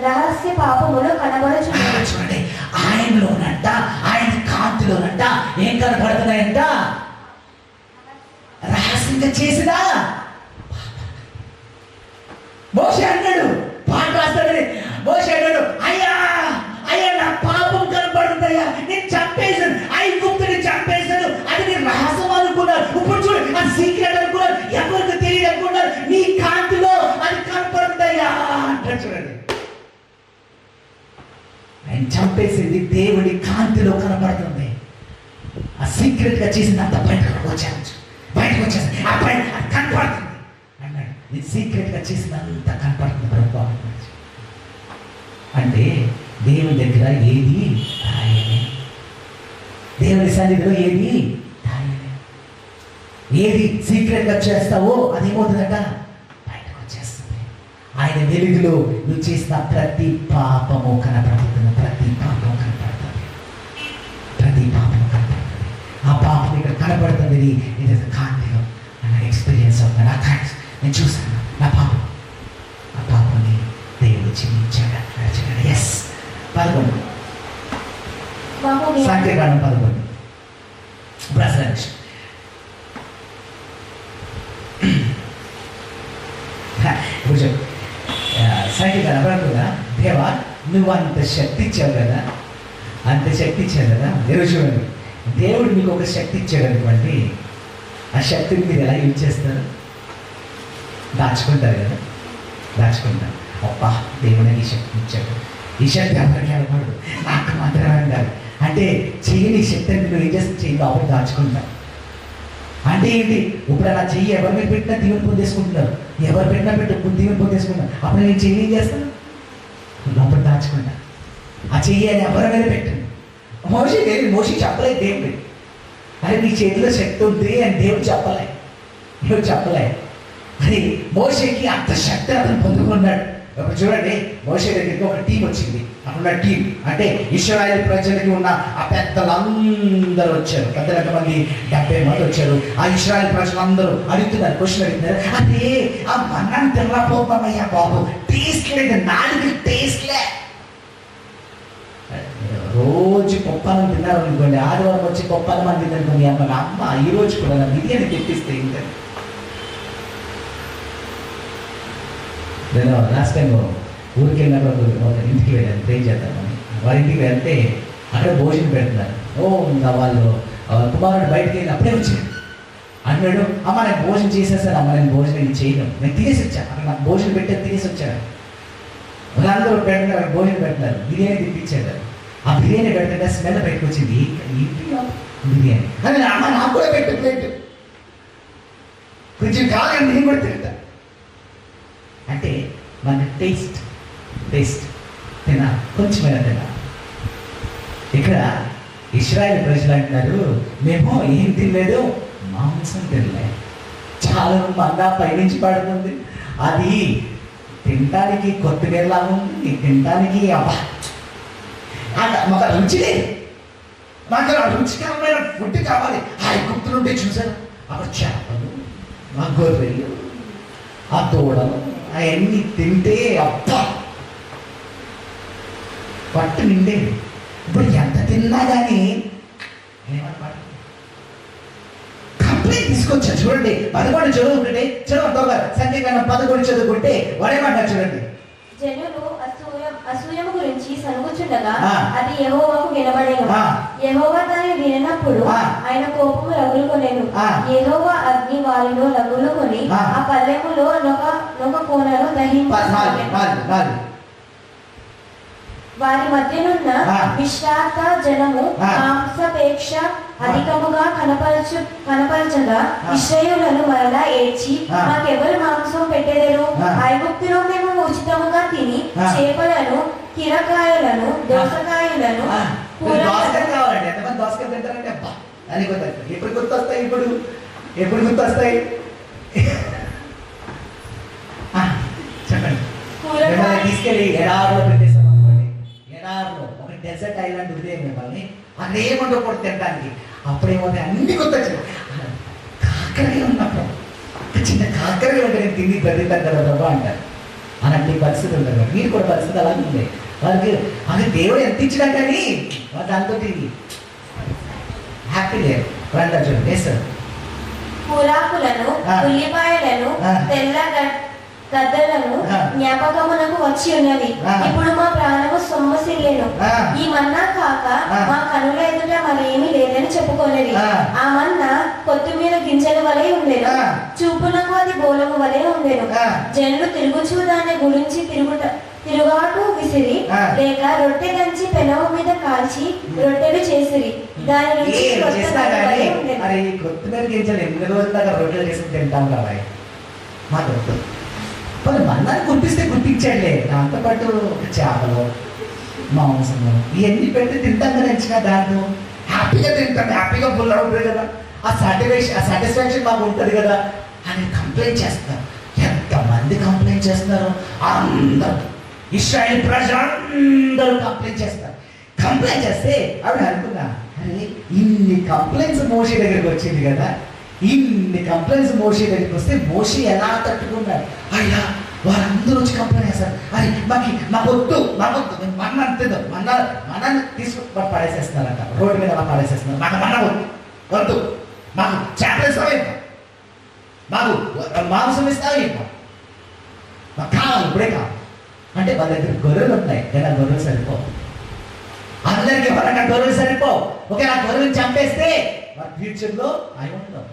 రహస్య పాపములు కనబడుచున్నాయి. చూడండి, ఆయనలోనంట, ఆయన కాంతిలోనంట ఏం కనబడుతున్నాయంట, రహస్యంగా చేసినా. మోషే అన్నాడు, పాట రాస్తాడని మోషే అన్నాడు, అయ్యా అయ్యా నా పాపం కనబడుతుందయ్యా, నేను చంపేశాను, ఐగుప్తుని చంపేశాను, అది నేను రహస్యం అనుకున్నాను, ఇప్పుడు చూడు అది సీక్రెట్ అనుకున్నాను, ఎవరికి తెలియదు అనుకున్నాను, నీ కాంతిలో అది కనపడుతుందయ్యా అంటాడు. చూడండి, ఆయన చంపేసింది దేవుడి కాంతిలో కనపడుతుంది. ఆ సీక్రెట్ గా చేసిందంత బయటకు వచ్చేసి ఆ పైన కనపడుతుంది అన్నాడు. ఇది సీక్రెట్ గా చేసినంత కనపడుతుంది ప్రభు. అంటే దేవుని దగ్గర ఏది రాయలే, దేవుని సన్నిధిలో ఏది రాయలే. ఏది సీక్రెట్ గా చేస్తావో అదేమవుతుందట, బయటకు వచ్చేస్తుంది. ఆయన వెలుగులో నువ్వు చేసిన ప్రతి పాపము కనపడుతుంది, ప్రతి పాపము కనపడుతుంది, ప్రతి పాపము కనపడుతుంది. ఆ పాపం ఇక్కడ కనపడుతుంది, ఇది కాంతిలో నా ఎక్స్పీరియన్స్ అవుతుంది. నా థ్యాంక్స్, నేను చూశాను నా పాపం, ఆ పాపని దేవుడు క్షమించాడు. ఎస్ 11 సంఖ్యాకాండం 11 బ్రదర్స్. సంఖ్యాకాండం పడుతుందా, దేవా నువ్వు అంత శక్తి ఇచ్చావు కదా, అంత శక్తి ఇచ్చావు కదా. ఈరోజు చూడండి, దేవుడు మీకు ఒక శక్తి ఇచ్చాడు అనుకోండి, ఆ శక్తిని మీరు ఎలా యూజ్ చేస్తారు, దాచుకుంటారు కదా, దాచుకుంటారు. అబ్బా దేవుడే ఈ శక్తి ఇచ్చాడు, ఈ శక్తి అందరికీ అనకూడదు, నాకు మాత్రమే ఉండాలి అంటే చెయ్యని శక్తిని నువ్వు ఏం చేస్తే చెయ్యి లోపల దాచుకుంటావు. అంటే ఏంటి, ఇప్పుడు అలా చెయ్యి ఎవరి మీద పెట్టినా దీవెని పొందేసుకుంటున్నారు, ఎవరు పెట్టినా దీవెని పొందేసుకుంటున్నారు. అప్పుడు నేను చెయ్యి ఏం చేస్తాను, లోపల దాచుకుంటా. ఆ చెయ్యి అని ఎవరి మీద పెట్టండి. మోషి చెప్పలేదు దేవుడు, అరే నీ చేతిలో శక్తి ఉంది అని దేవుడు చెప్పలే. అది మోషేకి అంత శక్తిని అతను పొందుకున్నాడు. ఇప్పుడు చూడండి, మోషే దగ్గరికి ఒక టీం వచ్చింది. అక్కడ టీం అంటే ఇశ్రాయేలు ప్రజలకి ఉన్న ఆ పెద్దలందరూ వచ్చారు, పెద్ద మంది 70 మంది వచ్చారు. ఆ ఇశ్రాయేలు ప్రజలందరూ అడుగుతున్నారు, క్వశ్చన్ అడుగుతున్నారు, అదే ఆ మన్నాన్ని తినపోతామయ్యా బాబు, టేస్ట్ లేదు, నాలుగు టేస్ట్ లే. రోజు పప్పాలను తిన్నారు అనుకోండి, ఆదివారం వచ్చి పప్పాలు మంది తిందనుకోండి, అమ్మ ఈ రోజు కూడా నా బిర్యానీ తెప్పిస్తే ఇంకా. నేను లాస్ట్ టైం ఊరికి వెళ్ళినప్పుడు ఒక ఇంటికి వెళ్ళాను, ట్రై చేద్దామని. వారి ఇంటికి వెళ్తే అక్కడ భోజనం పెడుతున్నారు. ఇంకా వాళ్ళు కుమారుడు బయటకు వెళ్ళి అప్పుడే వచ్చాడు. అన్నాడు, అమ్మ నేను భోజనం చేసేసాను, అమ్మ నేను భోజనం చేయను, నేను తినేసి వచ్చాను, అక్కడ నాకు భోజనం పెట్టే తినేసి వచ్చాను. వాళ్ళందరూ పెడుతున్నారు, భోజనం పెడుతున్నారు, బిర్యానీ తిప్పించాడు. ఆ బిర్యానీ పెడుతుంటే స్మెల్ బయటకు వచ్చింది, బిర్యానీ అని. అమ్మ నాకు కూడా పెట్టు ప్లేట్, కొంచెం కాలం నేను కూడా తింటా అంటే మన టేస్ట్ తినా, కొంచెమైనా తినా. ఇక్కడ ఇశ్రాయేలు ప్రజలు అంటున్నారు, మేము ఏం తినలేదు, మాంసం తినలే, చాలా మన్నా పైనుంచి పడుతుంది, అది తినడానికి కొత్తిమీరలాగా ఉంది, తినడానికి అబ్బా మాకు రుచి లేదు, మాకు రుచికరమైన ఫుడ్ కావాలి. ఆ గుర్తు నుండి చూసాను, అక్కడ చేపలు, ఆ గొర్రెలు, ఆ దూడలు అవన్నీ తింటే అబ్బా పట్టు నిండేది. ఇప్పుడు ఎంత తిన్నా కానీ ఏమన్నమాట కంప్లైంట్ తీసుకొచ్చా. చూడండి 11 చదువుకుంటే చదువు సంఖ్యాకాండం 11 చదువుకుంటే వాడేమంటారు చూడండి, జనులు అసూయము గురించి సనుగుచుండగా ఆ. అది యెహోవాకు వినబడెను. ఆ. యెహోవా దాన్ని విననప్పుడు ఆ. ఆయన కోపము రగులుకొనెను. ఆ. యెహోవా అగ్ని వారిలో రగులుకొని ఆ. ఆ పల్లెములో నొక కోనను దహింపసాగెను. వారి మధ్యనున్న ఆ. విశ్రాంత జనము ఆ. మాంసాపేక్ష అధికముగా కనపరచగా ఇశ్రాయేలులను మరలా ఏడ్చి ఆ. మాకెవరు మాంసం పెట్టెదరు? ఆ. ఐగుప్తులో మేము ఉచితముగా తిని ఆ. చేపలను కిరకాయలను దోసకాయలను దోసకాయలు కావాలండి. ఎంతమంది దోసకాయలు తింటారంటే అబ్బా అని గుర్తొస్తాయి. ఎప్పుడు గుర్తొస్తాయి? ఎప్పుడు గుర్తొస్తాయి? చెప్పండి. మిమ్మల్ని తీసుకెళ్ళి ఎడారిలో పెట్టేస్తాం అనుకోండి. ఎడారిలో ఒక డెజర్ట్ ఐలాండ్ ఉదయం మిమ్మల్ని అక్కడ ఏముండకూడదు తినడానికి. అప్పుడేమవుతాయి? అన్ని గుర్తొచ్చాయి. కాకరగా ఉన్నప్పుడు ఒక చిన్న కాకరగా ఉంటే నేను తిండి బ్రతికాను కదా ప్రభా అంటారు. అలాంటి పరిస్థితి ఉంటుంది కదా. మీరు కూడా పరిస్థితి అలాగే ఉంది. వాళ్ళకి అది దేవుడు ఎంత ఇచ్చినా కానీ వాళ్ళు దాంతో హ్యాపీ లేదు. రండి చూడండి వేస్తారు. కూరాకులను ఆ. ఉల్లిపాయలను ఆ. తెల్ల గద్దలను ఆ. జ్ఞాపకమునకు వచ్చి ఉన్నది. ఆ. ఇప్పుడు మా ప్రాణము సొమ్మసిల్లేను. ఆ. ఈ మన్నా కాక ఆ. మా కనుల ఎదుట మరేమీ లేదని చెప్పుకోలేదు. ఆ. ఆ మన్నా కొత్తిమీర గింజల వలె ఉండేను. ఆ. చూపునకు అది బోలము వలె ఉండేను. ఆ. జనులు తిరుగుచూ దాని గురించి తిరుగాటు విసిరి ఆ. లేక రొట్టె దంచి పెనము మీద కాల్చి రొట్టెలు చేసిరి. దాని నుంచి ఏం కొత్త చేసినా దాని కానీ వలె ఉండెను. అరే ఈ కొత్తిమీర గింజలు ఎన్ని రోజుల దాకా రొట్టెలు చేసుకుని తింటాం రావాయి మాకు వద్దు. వాళ్ళు మన్నాన్ని గుర్తిస్తే గుర్తించండి. దాంతోపాటు చేపలు మాంసము ఇవన్నీ పెట్టి తింటాం కదా. ఎంచినా దాంట్లో హ్యాపీగా తింటాం. హ్యాపీగా ఫుల్ అవుతుంది కదా. ఆ సాటిస్ఫాక్షన్ మాకు ఉంటుంది కదా అని కంప్లైంట్ చేస్తారు. ఎంతమంది కంప్లైంట్ చేస్తున్నారు? అందరూ ఇశ్రాయేల్ ప్రజలందరూ కంప్లైంట్ చేస్తారు. కంప్లైంట్ చేస్తే ఆవిడ అనుకున్నా, అరే ఇన్ని కంప్లైంట్స్ మోషే దగ్గరికి వచ్చింది కదా. ఇన్ని కంప్లైంట్స్ మోషే దగ్గరికి వస్తే మోషే ఎలా తట్టుకున్నాడు? అయ్యా వారందరూ వచ్చి కంప్లైంట్ చేస్తారు. అరే మాకు వద్దు మేము మన్న తిందాం. మన్నాన్ని తీసుకు పడేసేస్తున్నారంట. రోడ్డు మీద అలా పడేసేస్తున్నారు. మాకు మన్న వద్దు మాకు చేపలు ఇస్తావా ఇంకా, మాకు మాంసం ఇస్తావా ఇంకా, మాకు కావాలి ఇప్పుడే కావాలి అంటే వాళ్ళ దగ్గర గొర్రెలు ఉంటాయి లేదా గొర్రెలు సరిపో. అందరికి ఎవరైనా గొర్రెలు సరిపో. ఓకే నా గొర్రెలు చంపేస్తే వాళ్ళ ఫ్యూచర్లో అయి ఉండవు.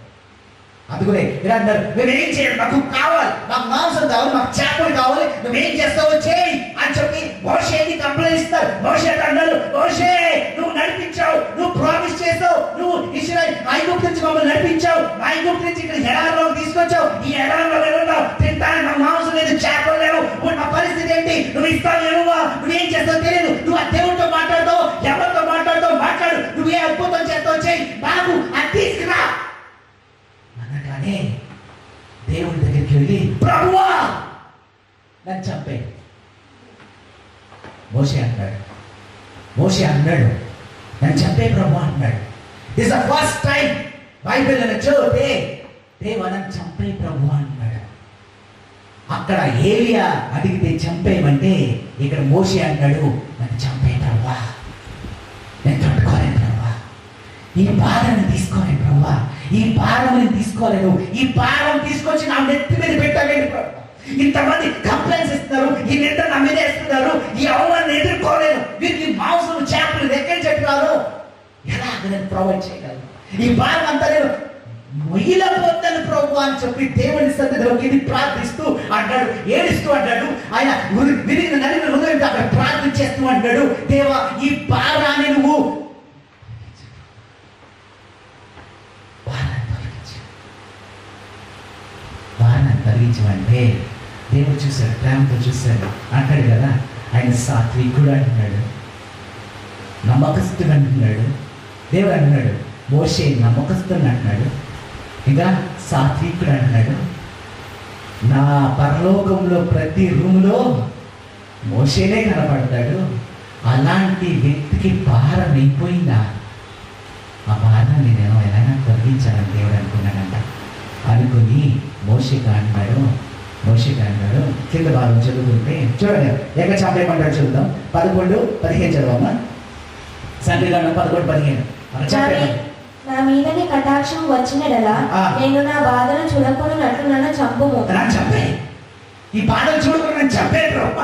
అందుకనే మీరు అంటారు మేమేం చేయాలి, మాకు కావాలి, మాకు మాంసం కావాలి, మాకు చేపలు కావాలి, నువ్వేం చేస్తావో చేయి అని చెప్పి మోషేని కంప్లైంట్ ఇస్తారు. మోషే అన్నారు, మోషే నువ్వు నడిపించావు, నువ్వు ప్రామిస్ చేస్తావు, నువ్వు ఇశ్రాయేలు ఐగుప్తు నుంచి మమ్మల్ని నడిపించావు, ఐగుప్తు నుంచి ఇక్కడ ఎడారిలోకి తీసుకొచ్చావు. ఈ ఎడారిలో వెళ్తావు తింటాను, మా మాంసం లేదు, చేపలు లేవు, మా పరిస్థితి ఏంటి? నువ్వు ఇస్తావు ఏమో, నువ్వేం చేస్తావు తెలియదు. నువ్వు ఆ దేవుడితో మాట్లాడతావు, ఎవరితో మాట్లాడతావు మాట్లాడు, నువ్వు ఏ అద్భుతం చేస్తావు చేయి, నాకు అది తీసుకురా అనగానే దేవుడి దగ్గరికి వెళ్ళి ప్రభువా నన్ను చంపే. మోషే అన్నాడు నన్ను చంపే ప్రభు అన్నాడు. This the first time Bible చదివితే దేవా నన్ను చంపే ప్రభు అన్నాడు. అక్కడ ఏలియా అడిగితే చంపేయమంటే ఇక్కడ మోషే అన్నాడు నన్ను చంపే ప్రభు, నేను తట్టుకోలేను ప్రభు, ఈ భారాన్ని తీసుకోలేను ప్రభు, ఈ భారం నేను తీసుకోలేను, ఈ భారం తీసుకొచ్చి నా నెత్తి మీద పెట్టలేను ప్రభు. ఇంతమంది కంప్లైంట్స్ ఇస్తున్నారు, ఈ నిద్ర నా మీద వేస్తున్నారు, ఈ అవమానాన్ని ఎదుర్కోలేను, వీరికి మాంసం చేపలు ఎక్కడి చెప్తున్నారు, ఎలా నేను ప్రొవైడ్ చేయగలను? ఈ భారం అంతా నేను మొయ్యలేకపోతాను ప్రభు అని చెప్పి దేవుని సన్నిధిలోకి ఇది ప్రార్థిస్తూ అంటాడు, ఏడుస్తూ అంటాడు. ఆయన విరిగిన నలిగిన హృదయంతో అక్కడ ప్రార్థన చేస్తూ అంటాడు, దేవా ఈ భారాన్ని నువ్వు తొలగించమంటే దేవుడు చూశాడు, ప్రేమతో చూశాడు. అంటాడు కదా ఆయన సాత్వికుడు అంటున్నాడు, నమ్మకస్తుడు అంటున్నాడు. దేవుడు అంటున్నాడు మోషే నమ్మకస్తుడు అంటున్నాడు, ఇంకా సాత్వికుడు అంటున్నాడు. నా పరలోకంలో ప్రతి రూములో మోషేనే కనపడతాడు. అలాంటి వ్యక్తికి భారం అయిపోయిందా? ఆ భారాన్ని నేను ఎలాగైనా తొలగించాలని దేవుడు అనుకున్నాడంట. అనుకుని మోషేగా అన్నాడు కింద భాగం చదువుకుంటే చూడండి, ఎక్కడ చంపేయమంటాడు చూద్దాం. 11-15 చదవమ్మా. సంఖ్యాకాండం 11-15. నా మీదనే కటాక్షం వచ్చినడలా నేను నా బాధను చూడకున్నట్లు నన్ను చంపుము. చంపే ఈ బాధలు చూడకుండా నేను చంపే ప్రభు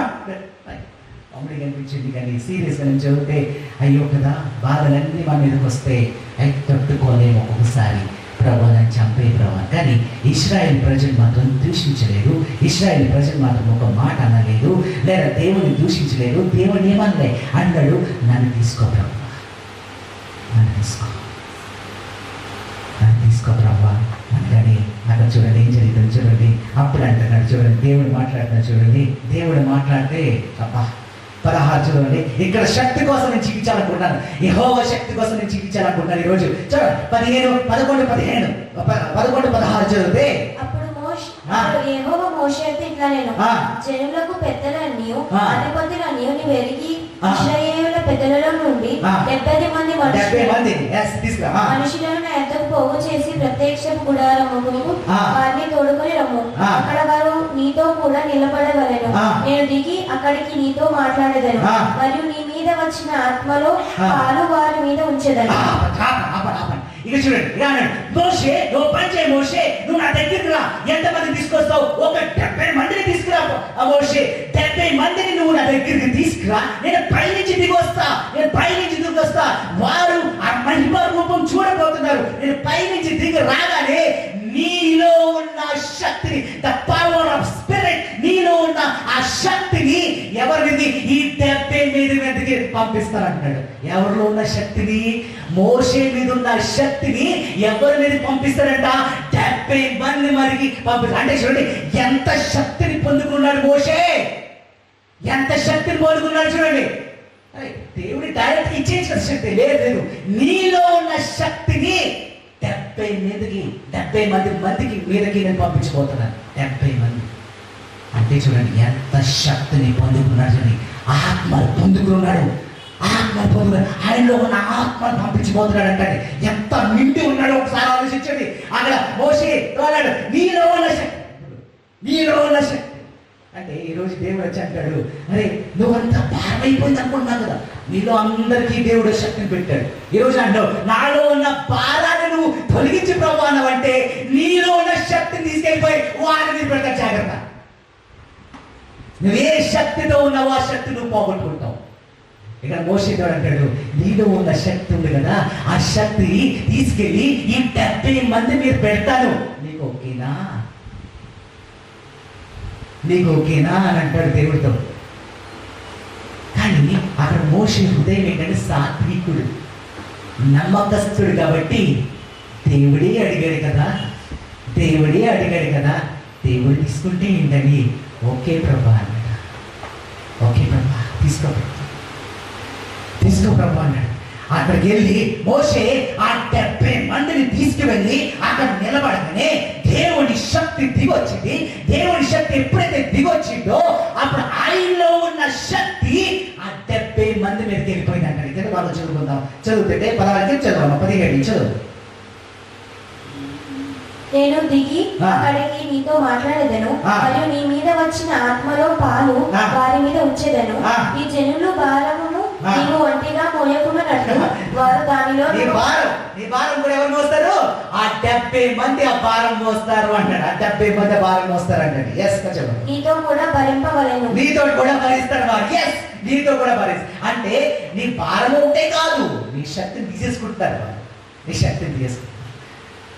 అమ్మడి కనిపించింది. కానీ సీరియస్గా నేను చదివితే అయ్యో కదా, బాధలన్నీ మన మీదకి వస్తే అవి తట్టుకోలేము ఒక్కొక్కసారి, ప్రభు నన్ను చంపే ప్రభు. కానీ ఇశ్రాయేల్ ప్రజలు మాత్రం దూషించలేదు, ఇశ్రాయేల్ ప్రజలు మాత్రం ఒక మాట అనలేదు, లేదా దేవుని దూషించలేదు. దేవుని ఏమనలే, అన్నాడు నన్ను తీసుకో ప్రభు, నన్ను తీసుకో, నన్ను తీసుకో ప్రభు అంటాడు. అక్కడ చూడండి ఏం జరిగిందో చూడండి. అప్పుడు అంటున్నాడు చూడండి, దేవుడు మాట్లాడుతున్నాడు చూడండి. దేవుడు మాట్లాడితే అబ్బా 16 చూడండి. ఇక్కడ శక్తి కోసం నేను జీవించాలనుకుంటున్నాను, యెహోవా శక్తి కోసం నేను జీవించాలనుకుంటున్నాను ఈరోజు. చూడండి 11 16 చదివితే యెహోవా మోషేతో ఇట్లా నేను జనులకు పెద్దలన్నీ అధిపతులన్నీ నీవు వెలిగి ఇశ్రాయేలు పెద్దలలో నుండి 70 మంది మనుషులను నా యొద్దకు పోగు చేసి ప్రత్యక్షపు గుడారముకు వారిని తోడుకొని రమ్ము, అక్కడ వారు నీతో కూడా నిలబడవలెను. నేను దిగి అక్కడికి నీతో మాట్లాడేదను, మరియు నీ మీద వచ్చిన ఆత్మలో పాలు వారి మీద ఉంచెదను. ఇక చూడండి, మోషే నువ్వు పని చేయి, మోషే నువ్వు నా దగ్గరికి రా. ఎంతమంది తీసుకొస్తావు? ఒక 70 మందిని తీసుకురా. మోషే 70 మందిని నువ్వు నా దగ్గరికి తీసుకురా, నేను పైనుంచి దిగొస్తా, నేను పైనుంచి దిగొస్తా. వారు ఆ మహిమ రూపం చూడబోతున్నారు. నేను పైనుంచి దిగి రాగానే నీలో ఉన్న శక్తిని, ద పవర్ ఆఫ్ స్పిరిట్, నీలో ఉన్న ఆ శక్తిని ఎవరిది? ఈ 70 మీదకి పంపిస్తారంటాడు. ఎవరిలో ఉన్న శక్తిని? మోషే మీద ఉన్న శక్తిని ఎవరి మీద పంపిస్తాడంట? 70 మంది మరికి పంపిస్తాడు. అంటే చూడండి ఎంత శక్తిని పొందుకున్నాడు మోషే, ఎంత శక్తిని పొందుకున్నాడు చూడండి. దేవుడి డైరెక్ట్ ఇచ్చేసిన శక్తి లేదు, నీలో ఉన్న శక్తిని 70 మందికి మీదకి నేను పంపించబోతున్నాను. 70 మంది అంటే చూడండి ఎంత శక్తిని పొందుకున్నాడు చూడండి. ఆత్మను పొందుకున్నాడు, ఆత్మను పొందుకున్నాడు. ఆయనలో ఉన్న ఆత్మను పంపించబోతున్నాడు అంటే ఎంత నిండి ఉన్నాడు ఒకసారి ఆలోచించండి. అక్కడ మోషే అన్నాడు నీలో ఉన్న శక్తి, నీలో ఉన్న శక్తి అంటే ఈరోజు దేవుడు వచ్చి అంటాడు, అరే నువ్వంతా భారమైపోయింది అనుకుంటున్నావు కదా, నీలో అందరికీ దేవుడు శక్తిని పెట్టాడు. ఈరోజు అంటావు నాలో ఉన్న భారాన్ని నువ్వు తొలగించి ప్రభు అన్నావంటే నీలో ఉన్న శక్తిని తీసుకెళ్ళిపోయి వారి మీద పెడతాడు. జాగ్రత్త, నువ్వు ఏ శక్తితో ఉన్నావో ఆ శక్తి నువ్వు పోగొట్టుకుంటావు. ఇక్కడ మోషేతో అంటాడు నీలో ఉన్న శక్తి ఉంది కదా, ఆ శక్తిని తీసుకెళ్ళి ఈ 70 మంది మీద పెడతాను, నీకు ఓకేనా, నీకు ఓకేనా అని అంటాడు దేవుడితో. కానీ అక్కడ మోషే హృదయం ఏంటంటే సాత్వికుడు, నమ్మకస్తుడు. కాబట్టి దేవుడే అడిగాడు కదా, దేవుడు తీసుకుంటే ఏంటని ఓకే ప్రభా అన్నాడు. ఓకే ప్రభా తీసుకో ప్రభా అన్నాడు. అక్కడికి వెళ్ళి మోషే ఆ 70 మందిని తీసుకువెళ్ళి అక్కడ నిలబడగానే దేవుని శక్తి దిగొచ్చింది. దేవుని శక్తి ఎప్పుడైతే దిగొచ్చిందో అప్పుడు ఆయనలో ఉన్న శక్తి ఆ 70 మంది మీదకి వెళ్ళిపోయింది అంటారు. ఇక్కడ వాళ్ళు చదువుకుందాం, చదువుతుంటే 16 చదువు, 17 చదువు. నేను దిగి అక్కడికి నీతో మాట్లాడేదను, మరియు నీ మీద వచ్చిన ఆత్మలో పాలు వారి మీద ఉంచేదను. ఈ జనులు భారమును నీవు ఒంటిగా మోయకున్నట్లు వారు దానిలో నీ భారం కూడా ఎవరు మోస్తారు? ఆ 70 మంది ఆ భారం మోస్తారు అంటాడు. ఆ 70 మంది భారం మోస్తారు అంటాడు. ఎస్ చెప్పండి. నీతో కూడా భరింపవలెను, నీతో కూడా భరిస్తారు వారు. ఎస్ నీతో కూడా భరిస్తారు అంటే నీ భారం ఉంటే కాదు, నీ శక్తిని తీసేసుకుంటారు వారు, నీ శక్తిని తీసేసుకుంటారు.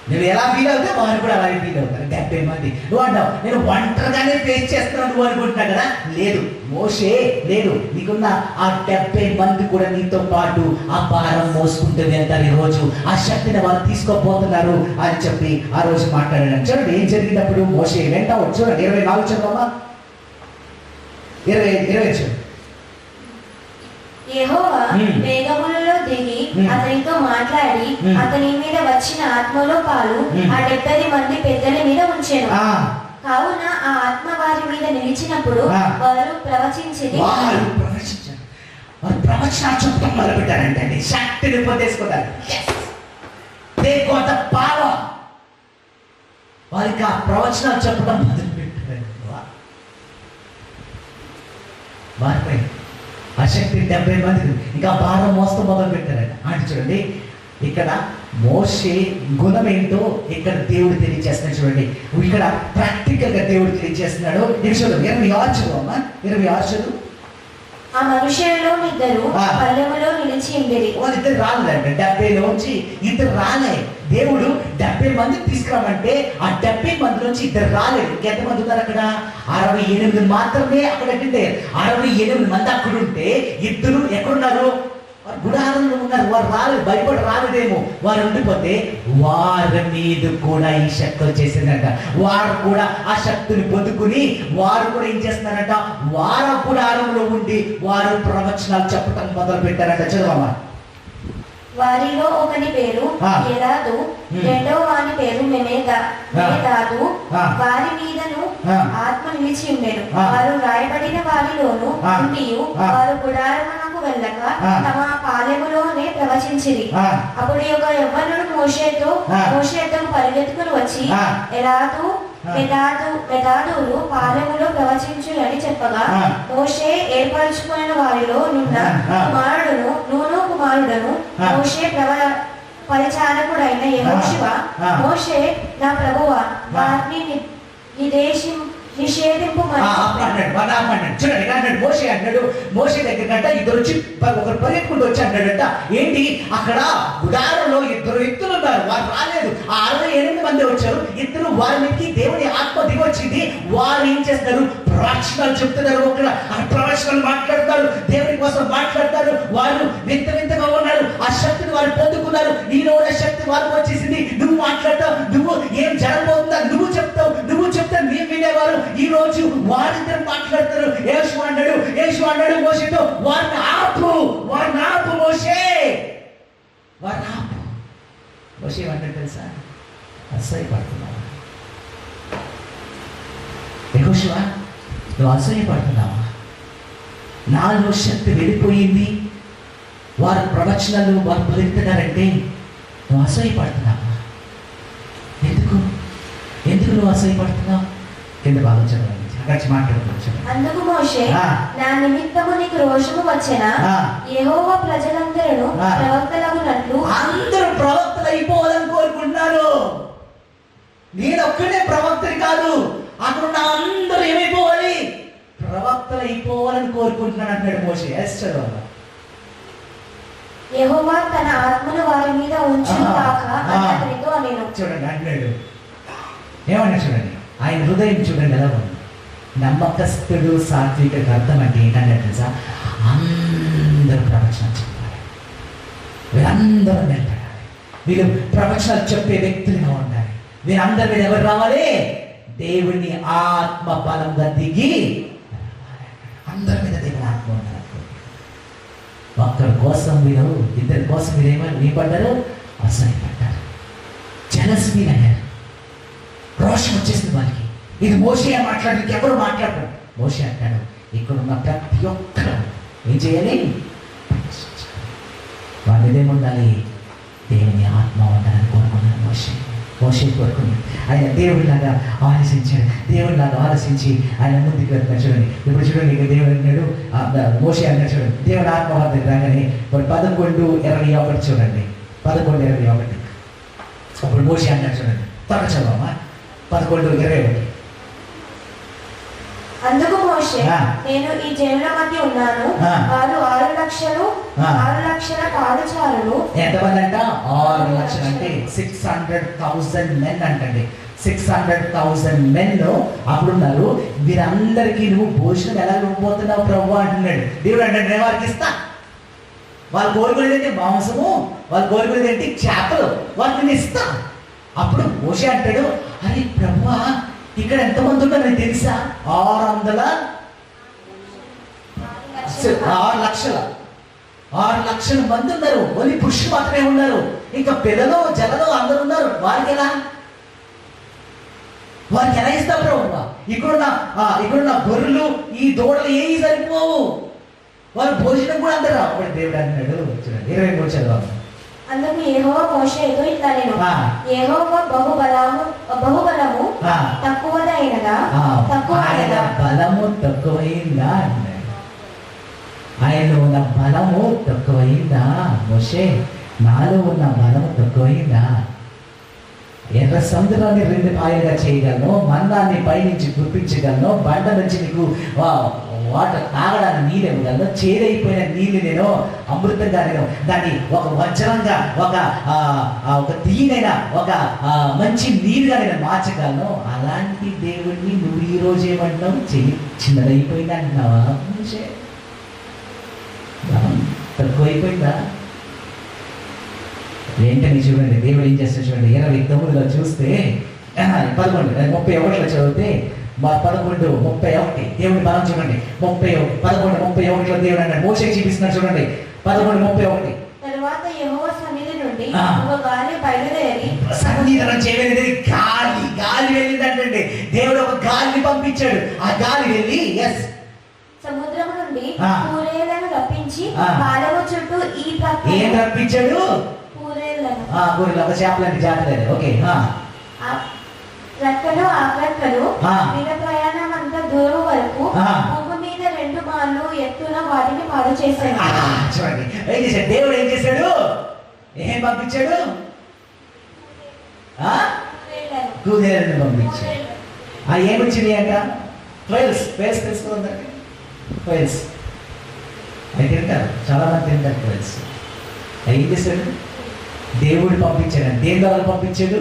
నువ్వు ఎలా ఫీల్ అవుతావు వారు కూడా అలాగే ఫీల్ అవుతారు. 70 మంది నువ్వు అంటావు నేను ఒంటరిగానే ఫేస్ చేస్తున్నావు నువ్వు అనుకుంటున్నావు కదా, లేదు మోషే లేదు, నీకున్న ఆ 70 మంది కూడా నీతో పాటు ఆ భారం మోసుకుంటూ వెళ్తారు. ఈ రోజు ఆ శక్తిని వాళ్ళు తీసుకోపోతున్నారు అని చెప్పి ఆ రోజు మాట్లాడాను. చూడండి ఏం జరిగినప్పుడు మోషే వెంటావు. చూడండి 24 చదవమ్మా, 20 చూడండి. యెహోవా మేఘములలో దిగి అతనితో మాట్లాడి అతని మీద వచ్చిన ఆత్మలో పాలు ఆ 70 మంది పెద్దల మీద ఉంచెను. కావున ఆ ఆత్మ వారి మీద నిలిచినప్పుడు వారు ప్రవచించింది. వారు ప్రవచన చెప్పడం మొదలు పెట్టారంటే శక్తిని పొందేసుకుంటారు. వారికి ఆ ప్రవచనాలు చెప్పడం మొదలు పెట్టారు. వారిపై ఆ శక్తి 70 మందికి ఇంకా భారం మోస్తూ మొదలు పెట్టారంట. అంటే చూడండి ఇక్కడ మోషే గుణం ఏంటో ఇక్కడ దేవుడు తెలియజేస్తున్నాడు. చూడండి, ఇక్కడ ప్రాక్టికల్ గా దేవుడు తెలియజేస్తున్నాడు. చూడండి 26 చదువు అమ్మా, 26 చదువు. ఆ మనుషులలో ఇద్దరు పల్లెములో నిలిచి ఉండేది. వాళ్ళిద్దరు రాలేదంటే 70లోంచి ఇద్దరు రాలే. దేవుడు 70 మంది తీసుకురామంటే ఆ 70 మంది నుంచి ఇద్దరు రాలేదు. ఎంతమంది ఉన్నారు అక్కడ? 68 మాత్రమే అక్కడ ఉంటే 68 మంది అక్కడ ఉంటే ఇద్దరు ఎక్కడున్నారు? గుడారంలో ఉన్నారు. వారు రాలేదు, భయపడి రాలేదేమో. వారు ఉండిపోతే వారి మీద కూడా ఈ శక్తి వచ్చేసిందంట. వారు కూడా ఆ శక్తిని పొందుకుని వారు కూడా ఏం చేస్తున్నారంట? వారు గుడారంలో ఉండి వారు ప్రవచనాలు చెప్పటం మొదలు పెట్టారంట. చదవమ్మా. వారిలో ఒకని పేరు ఎలాదు, రెండవ వాని పేరు మెనేదాదు. వారి మీదను ఆత్మ నిలిచి ఉండెను. వారు రాయబడిన వారిలోను ఉండి వారు గుడారమునకు వెళ్ళక తమ పాలెములోనే ప్రవచించిరి. అప్పుడు ఒక యవ్వనుడు మోషేతో పరిగెత్తుకుని వచ్చి ఎలాదు మెదాదులు పాలెములో ప్రవచించులని చెప్పగా, మోషే ఏర్పరచుకున్న వారిలో నున్న కుమారుడును మోషే పరిచారకుడైన యెహోషువ, మోషే నా ప్రభువా, వారిని నిషేధింపుమని చూడండి. మోషే అన్నాడు. మోషే దగ్గర ఇద్దరు వచ్చి ఒకరు పరిగెత్తుకుంటూ వచ్చి అన్నాడట, ఏంటి అక్కడ గుడారంలో ఇద్దరు వ్యక్తులు ఉన్నారు, వారు రాలేదు. ఆ 68 మంది వచ్చారు. ఇద్దరు వారికి దేవుని ఆత్మ దిగొచ్చింది. వారు ఏం చేస్తారు? ప్రవచనాలు చెప్తున్నారు. ఒకరు ఆ ప్రవచనాలు మాట్లాడతారు, దేవుని కోసం మాట్లాడతారు. వాళ్ళు వింతగా ఉన్నారు. ఆ శక్తిని వారు పొందుకున్నారు. నీలో ఉన్న శక్తి వారికి వచ్చేసింది. నువ్వు మాట్లాడతావు, నువ్వు ఏం జరగబోతుందా నువ్వు చెప్తావు మేము వినేవారు. ఈ రోజు వారిద్దరు మాట్లాడతారు. యేసు అన్నాడు మోషేతో, వారిని ఆపు మోషే, వారిని ఆపు. మోషే ఏమంటాడు తెలుసా? అసహ్యపడుతున్నావా యెహోషువ? నువ్వు అసహ్యపడుతున్నావా? నాలో శక్తి వెళ్ళిపోయింది, వారి ప్రవచనాలు వారు పలుకుతున్నారంటే నువ్వు అసహ్యపడుతున్నావా? ఎందుకు నువ్వు అసహ్యపడుతున్నావు? కింద బాగా చదవండి, అక్కడి మాట్లాడుకోవచ్చు. అందుకు మోషే, నా నిమిత్తము నీకు రోషము వచ్చెనా? యెహోవా ప్రజలందరూ ప్రవక్తలగునట్లు. అందరూ ప్రవక్తలు అయిపోవాలని కోరుకుంటున్నారు. నేను ఒక్కడే ప్రవక్తని కాదు, అక్కడ అందరూ ఏమైపోవాలి? ప్రవక్తలు అయిపోవాలని కోరుకుంటున్నాను అంటాడు మోషే. చదవాలి. యెహోవా తన ఆత్మను వారి మీద ఉంచును గాక అతనితో అనేను. చూడండి అంటాడు, ఏమన్నా చూడండి, ఆయన హృదయం చూడండి ఎలా ఉంది. నమ్మకస్తుడు సాత్వికకు అర్థం అంటే ఏంటంటే తెలుసా? అందరూ ప్రవచనం చెప్పాలి, వీరందరూ నిలబడాలి, వీళ్ళు ప్రవచనాలు చెప్పే వ్యక్తులుగా ఉండాలి. వీరందరి మీద ఎవరు రావాలి? దేవుని ఆత్మ బలంగా దిగి అందరి మీద దేవుని ఆత్మ ఉండాలి. ఒక్కరి కోసం మీరు, ఇద్దరి కోసం మీరు ఏమని పడ్డారు? అసహ్యపడ్డారు, జలస్ ఫీల్ అయ్యారు, రోషం వచ్చేసింది వారికి. ఇది మోషే మాట్లాడి ఎవరు మాట్లాడరు. మోషే అంటాడు, ఇక్కడున్న ప్రతి ఒక్కరు ఏం చేయాలి? వాళ్ళ ఏముండాలి? దేవుని ఆత్మ ఉండాలని కోరుకున్నాను మోషే కోరుకున్నాడు. ఆయన దేవుడిలాగా ఆలోచించి ఆయన ముందుకు వెళ్తాడు. చూడండి, ఇప్పుడు చూడండి, ఇక దేవుడు అన్నాడు, మోషే అన్నాడు. చూడండి, దేవుడు ఆత్మ వద్ద రాగానే 11:21 చూడండి, 11:21. అప్పుడు మోషే అన్నాడు, చూడండి, త్వరగా చదవమ్మా, 11:21. అందుకు మోషే, నేను ఈ జనుల మధ్య ఉన్నాను, వారు 6 లక్షల పాదచారులు. ఎంతమంది అంట? 6 లక్షలు అంటే 600,000 men అంటండి. 600,000 men అప్పుడున్నారు. వీరందరికీ నువ్వు భోజనం ఎలా ఇవ్వబోతున్నావు ప్రభు అంటున్నాడు. దేవుడు అంటాడు, నేను వారికి ఇస్తా. వాళ్ళు కోరుకునేది ఏంటి? మాంసము. వాళ్ళు కోరుకునేది ఏంటి? చేపలు. వాళ్ళకి నేను ఇస్తా. అప్పుడు మోషే అంటాడు, అరే ప్రభువా, ఇక్కడ ఎంతమంది ఉన్నారు నీకు తెలుసా? 6 లక్షల మంది ఉన్నారు. ఓన్లీ పురుషులు మాత్రమే ఉన్నారు. ఇంకా పిల్లలు జలలు అందరూ ఉన్నారు. వారికి ఎలా ఇస్తావు ప్రభు? ఇక్కడున్న గొర్రెలు, ఈ దూడలు ఏవి సరిపోవు. వారు భోజనం కూడా అందరు. అప్పుడు దేవుడు అన్నాడు, చూడండి 23 చదవాలి. అందుకు యెహోవా మోషేతో ఇట్లా నేను, యెహోవా బహుబలము తక్కువదైనదా? బలము తక్కువైందా అన్నాడు. ఆయన ఉన్న బలము తక్కువైందా మోషే? నాలో ఉన్న బలం తక్కువైందా? ఎర్ర సముద్రాన్ని 2 పాయలుగా చేయగలను, మన్నాన్ని పైనుంచి కురిపించగలను, బండ నుంచి నీకు వాటర్ తాగడానికి నీళ్ళు ఇవ్వగలను, చేదైపోయిన నీళ్ళు నేను అమృతంగా నేను దాన్ని ఒక వజ్రంగా ఒక తీయనైన ఒక మంచి నీరుగా నేను మార్చగలను. అలాంటి దేవుడిని నువ్వు ఈ రోజు ఏమంటావు? చిన్నదైపోయింది అంటున్నావా? తక్కువైపోయిందా? వెంటనే చూడండి దేవుడు ఏం చేస్తాడు చూడండి. 29లో చూస్తే 11:31 చదివితే 11:31 దేవుడి బలం చూడండి. 11:31 దేవుడు అన్నాడు, మోషేకి చూపిస్తున్నాడు చూడండి. 11:31 తరువాత యెహోవా సన్నిధి నుండి ఒక గాలి బయలుదేరి, సన్నిధి నుంచి ఏమైంది? గాలి వెళ్ళిందంటే దేవుడు ఒక గాలిని పంపించాడు. ఆ గాలి వెళ్ళి సముద్రం నుండి పూరేళ్లను రప్పించి బాలము చుట్టూ ఈ ఏం రప్పించాడు? పూరేళ్లను, ఒక చేపలని జాతర. ఓకే, రెక్కలు ఆకరెక్కలు మీద ప్రయాణం అంత దూరం వరకు భూమి మీద 2 మాళ్ళు ఎత్తున వాటిని పాడు చేశాడు. చూడండి ఏం చేశాడు దేవుడు? ఏం చేశాడు? ఏం పంపించాడు? కూదేళ్ళని పంపించాడు. ఏమొచ్చింది అంట? ట్వైల్స్ తెలుసుకోండి. ట్వైల్స్ అవి తింటారు, చాలా మంది తింటారు ట్వైల్స్. ఏం చేశాడు? దేవుడు పంపించాడు. దేని ద్వారా పంపించాడు?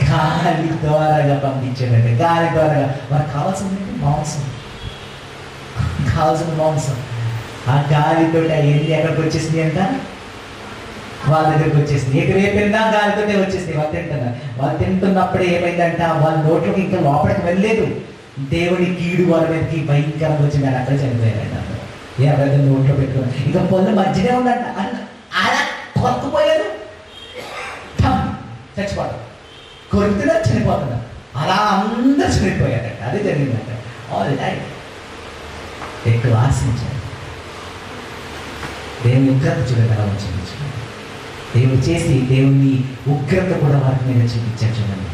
గాలి ద్వారాగా పంపించాడంటే. గాలి ద్వారాగా మనకు కావాల్సింది మాంసం, కావాల్సిన మాంసం. ఆ గాలితో ఎన్ని ఎక్కడికి వచ్చేసింది అంట? వాళ్ళ దగ్గరికి వచ్చేసింది. ఎటువైపు వెళ్ళినా గాలితోనే వచ్చేసింది. వాళ్ళు తింటున్నారు. వాళ్ళు తింటున్నప్పుడే ఏమైందంట? వాళ్ళ నోట్లోకి ఇంకా లోపలికి వెళ్ళలేదు. దేవుడి కీడు వాళ్ళ మీదకి భయంకరంగా వచ్చింది. అక్కడ చనిపోయారంట. ఎవరైతే నోట్లో పెట్టుకున్నారు, ఇంకా పొల్ల మధ్యనే ఉందంట. అలా కొరకుపోయారు, చచ్చిపోతారు. కొరుకుతున్నా చనిపోతున్నా, అలా అందరూ చనిపోయారంట. అదే జరిగిందంట. All right. ఎక్కువ ఆశించారు. దేవుని ఉగ్రత చూడండి అలా వచ్చింది. దేవుడు చేసి దేవుని ఉగ్రత కూడా వారి మీద చూపించారు చూడండి.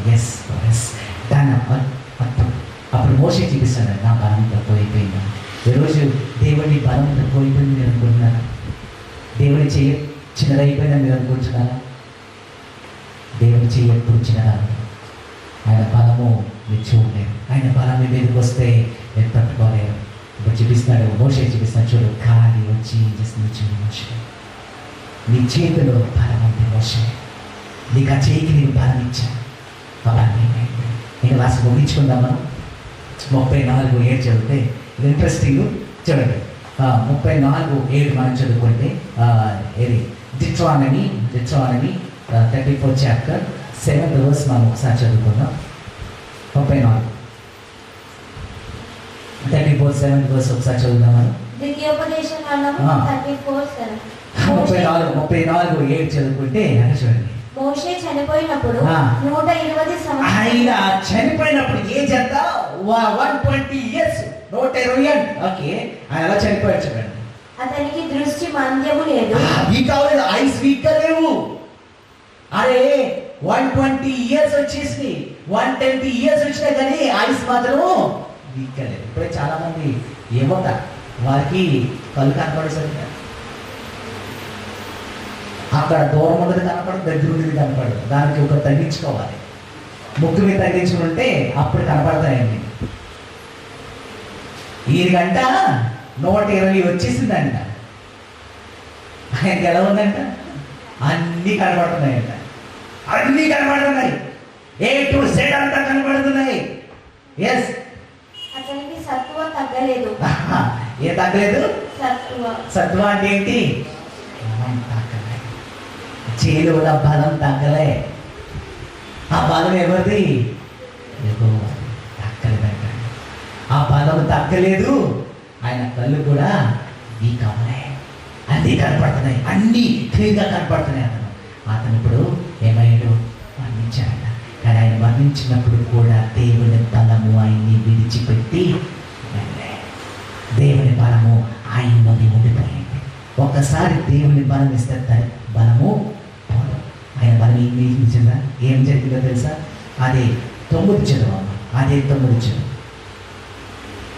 దాన్ని మొత్తం అప్పుడు మోషే చూపిస్తాడు, నా బలం తక్కువైపోయిందా? ఈరోజు దేవుని బలం తక్కువైపోయింది మీరు అనుకుంటున్నారా? దేవుని చేయ చిన్నదైపోయిందని మీరు అనుకుంటున్నారా? దేవుని చేయ ఎప్పుడు చిన్నదా? ఆయన బలము మీరు చూడలేరు. ఆయన బలం మీ మీదకి వస్తే మీరు తట్టుకోలేరు. ఇప్పుడు చూపిస్తున్నాడు, మోషే చూపిస్తున్నాడు చూడు. ఖాళీ వచ్చి ఏం చేస్తుంది చూడు. మోషే నీ చేతిలో బలం ఉంది. మోషే నీకు ఆ చేయికి నేను బలం ఇచ్చాను. బలాన్ని నేను రాసి ముగించుకుందాం. మనం 34:7 చదివితే ఇది ఇంట్రెస్టింగ్ చూడండి. 34:7 మనం చదువుకుంటే ఇది డిట్రానమీ 34 చాప్టర్ 7th verse మనం ఒకసారి చదువుకుందాం. 34 7th verse ఒకసారి చదువుదాం మనం. ద్వితీయోపదేశం కాండము 34:7 చదువుకుంటే చూడండి. మోషే చనిపోయినప్పుడు 120 సంవత్సరాలు. ఆయన చనిపోయినప్పుడు ఏజ్ ఎంత? 120 years. 120. ఓకే, ఆయన ఎలా చనిపోయాడు చూడండి. అతనికి దృష్టి మాంద్యము లేదు. ఐస్ వీక్ లేవు. అరే 120 years వచ్చేసి 120 years వచ్చినా కానీ ఐస్ మాత్రం వీక్ లేదు. ఇప్పుడే చాలా మంది యువత వారికి కళ్ళు కనపడేసరికి అక్కడ దూరం ఉన్నది కనపడదు, దగ్గర ఉన్నది కనపడదు. దానికి ఒక తగ్గించుకోవాలి. ముక్కు మీద తగ్గించుకుంటే అప్పుడు కనపడతాయండి. ఈయనకంట 120 వచ్చేసిందంట. ఆయనకి ఎలా ఉందంట? అన్నీ కనపడుతున్నాయంట. అన్నీ కనపడుతున్నాయి. A to Z అంతా కనపడుతున్నాయి. అతనికి సత్వ తగ్గలేదు. ఏ తగ్గలేదు? సత్వ అంటే ఏంటి? చేలో బలం తగ్గలే. ఆ బలం ఎవరిది? తగ్గలేదంట. ఆ బలం తగ్గలేదు. ఆయన కళ్ళు కూడా వీక్ అవ్వలే. అన్నీ కనపడుతున్నాయి, అన్నీ క్లియర్గా కనపడుతున్నాయి. అతను ఇప్పుడు ఏమయ్యాడు? మరణించాడట. కానీ ఆయన మరణించినప్పుడు కూడా దేవుని బలము ఆయన్ని విడిచిపెట్టి దేవుని బలము ఆయనలోనే ఉండిపోయింది. ఒక్కసారి దేవుని బలం ఇస్తే బలము పోదు. ఆయన బలం ఏం ఇచ్చిందా? ఏం జరిగిందో తెలుసా? అదే 9 చదువు. అదే 9 చదువు.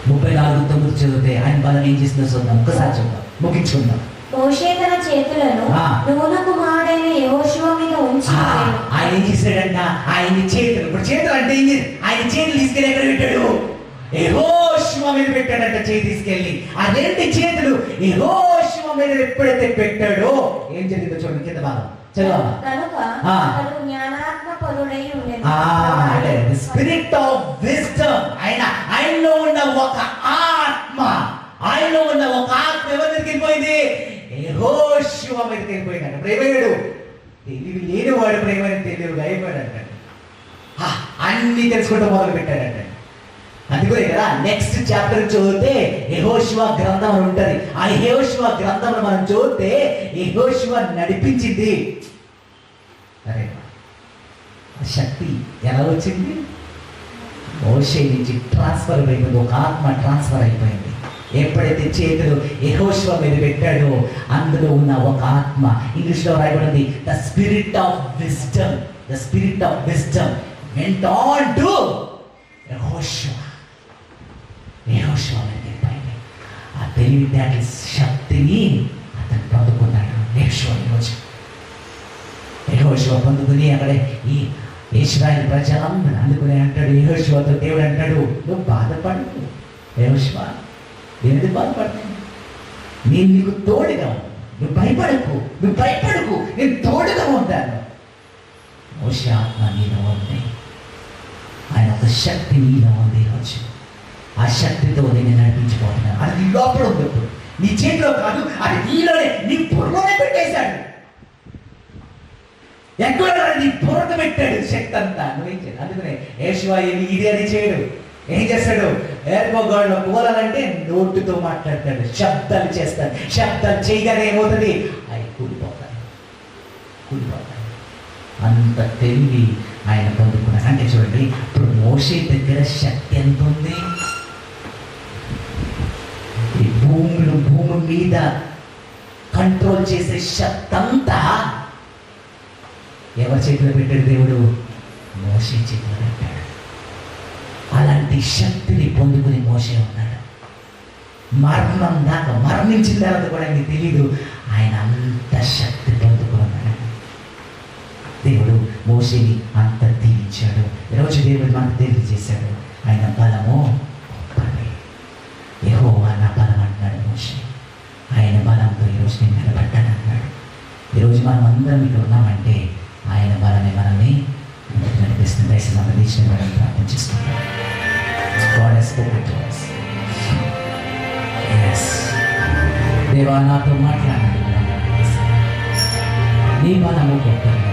34:9 చదివితే ఆయన బలం ఏం చేసిందో చూద్దాం. ఒక్కసారి చూద్దాం, ముగించుకుందాం. మోషే తన చేతులను ఆ. నూను కుమారుడైన యెహోషువ మీద ఉంచి ఉండెను. ఆయన ఏం చేశాడంట? ఆయన చేతులు, ఇప్పుడు చేతులు అంటే ఏం చేసి ఆయన చేతులు తీసుకెళ్ళి ఎక్కడ పెట్టాడు? యెహోషువ మీద పెట్టాడంట. చేయి తీసుకెళ్ళి ఆ రెండు చేతులు యెహోషువ మీద ఎప్పుడైతే పెట్టాడో ఏం జరిగిందో చూడండి, కింద భాగం చదవాలి. కనుక ఆ. అతడు జ్ఞానాత్మ పరుడై ఉండెను. అంటే స్పిరిట్ ఆఫ్ విజ్డమ్, ఆయనలో ఉన్న ఒక ఆత్మ, ఆయనలో ఉన్న ఒక ఆత్మ ఎవరి మీదకి వెళ్ళిపోయింది? యెహోషువ మీదకి వెళ్ళిపోయింది. అంటే ప్రేమయుడు తెలివి లేనివాడు ప్రేమని తెలివిగా అయిపోయాడంట. అన్ని తెలుసుకుంటూ మొదలు పెట్టాడంట. అందుకే కదా నెక్స్ట్ చాప్టర్ చదివితే యెహోషువ గ్రంథం అని ఉంటది. ఆ యెహోషువ గ్రంథం మనం చదివితే యెహోషువ నడిపించింది. అరే ఆ శక్తి ఎలా వచ్చింది? మోషే నుంచి ట్రాన్స్ఫర్ అయిపోయింది, ఒక ఆత్మ ట్రాన్స్ఫర్ అయిపోయింది. ఎప్పుడైతే చేతులు యెహోషువ మీద పెట్టాడో అందులో ఉన్న ఒక ఆత్మ, ఇంగ్లీష్లో రాయబడింది the spirit of wisdom. The spirit of wisdom went on to యెహోషువ. యెహోషువ మీద వెళ్ళిపోయింది. ఆ తెలివితేటల శక్తిని అతను పొందుకున్నాడు. యెహోషువ పొందుకుని అక్కడ ఈ ఇశ్రాయేలు ప్రజలందరూ అందుకుని అంటాడు యెహోషువతో, దేవుడు అంటాడు, నువ్వు బాధపడకు యెహోషువ, ఎందుకు బాధపడతాను? నేను నీకు తోడుగా, నువ్వు భయపడకు, నేను తోడుగా ఉంటాను. మోషే ఆత్మ నీలో ఉంది, ఆయన ఒక శక్తి నీలో ఉంది. ఈరోజు ఆ శక్తితో నేను నడిపించబోతున్నాను. అది నీ లోపల ఉంది, ఇప్పుడు నీ చేతిలో కాదు, అది నీలోనే, నీ బుర్రలోనే పెట్టేశాడు. ఎక్కడ నీ బుర్రకు పెట్టాడు శక్తి అంతా. నువ్వేం చేయాలి? అందుకనే యెహోషువ ఇది అని చేయడు. ఏం చేస్తాడు? ఏర్పగాడులో పోలాలంటే నోటుతో మాట్లాడతాడు, శబ్దాలు చేస్తాడు. శబ్దాలు చేయగానే ఏమవుతుంది? అవి కూలిపోతాయి. అంత తెలివి ఆయన పొందుకున్నాడు. అంటే చూడండి, ఇప్పుడు మోషే దగ్గర శక్తి ఎంత ఉంది? ఈ భూమి మీద కంట్రోల్ చేసే శక్తి అంతా ఎవరి చేతిలో పెట్టాడు? దేవుడు మోషే చేతిలో పెట్టాడు. అలాంటి శక్తిని పొందుకుని మోషే ఉన్నాడు. మరణం దాకా, మరణించిన తర్వాత కూడా ఆయనకి తెలీదు, ఆయన అంత శక్తి పొందుకున్నాడు. దేవుడు మోషేని అంత దీవించాడు. ఈరోజు దేవుడు మనకు తెలియజేశాడు, ఆయన బలము గొప్పది. యెహోవా నా బలం అంటున్నాడు మోషే. ఆయన బలంతో ఈరోజు నేను నిలబడ్డాను అన్నాడు. ఈరోజు మనం అందరం ఇక్కడ ఉన్నామంటే ఆయన బలమే మనల్ని ముందుకు నడిపిస్తుంది. దయచేసి మన దేశం ప్రార్థన చేసుకుంటాం. God has spoken to us. Yes. దేవా నాతో మాట్లాడండి. నీ బలము గొప్పది.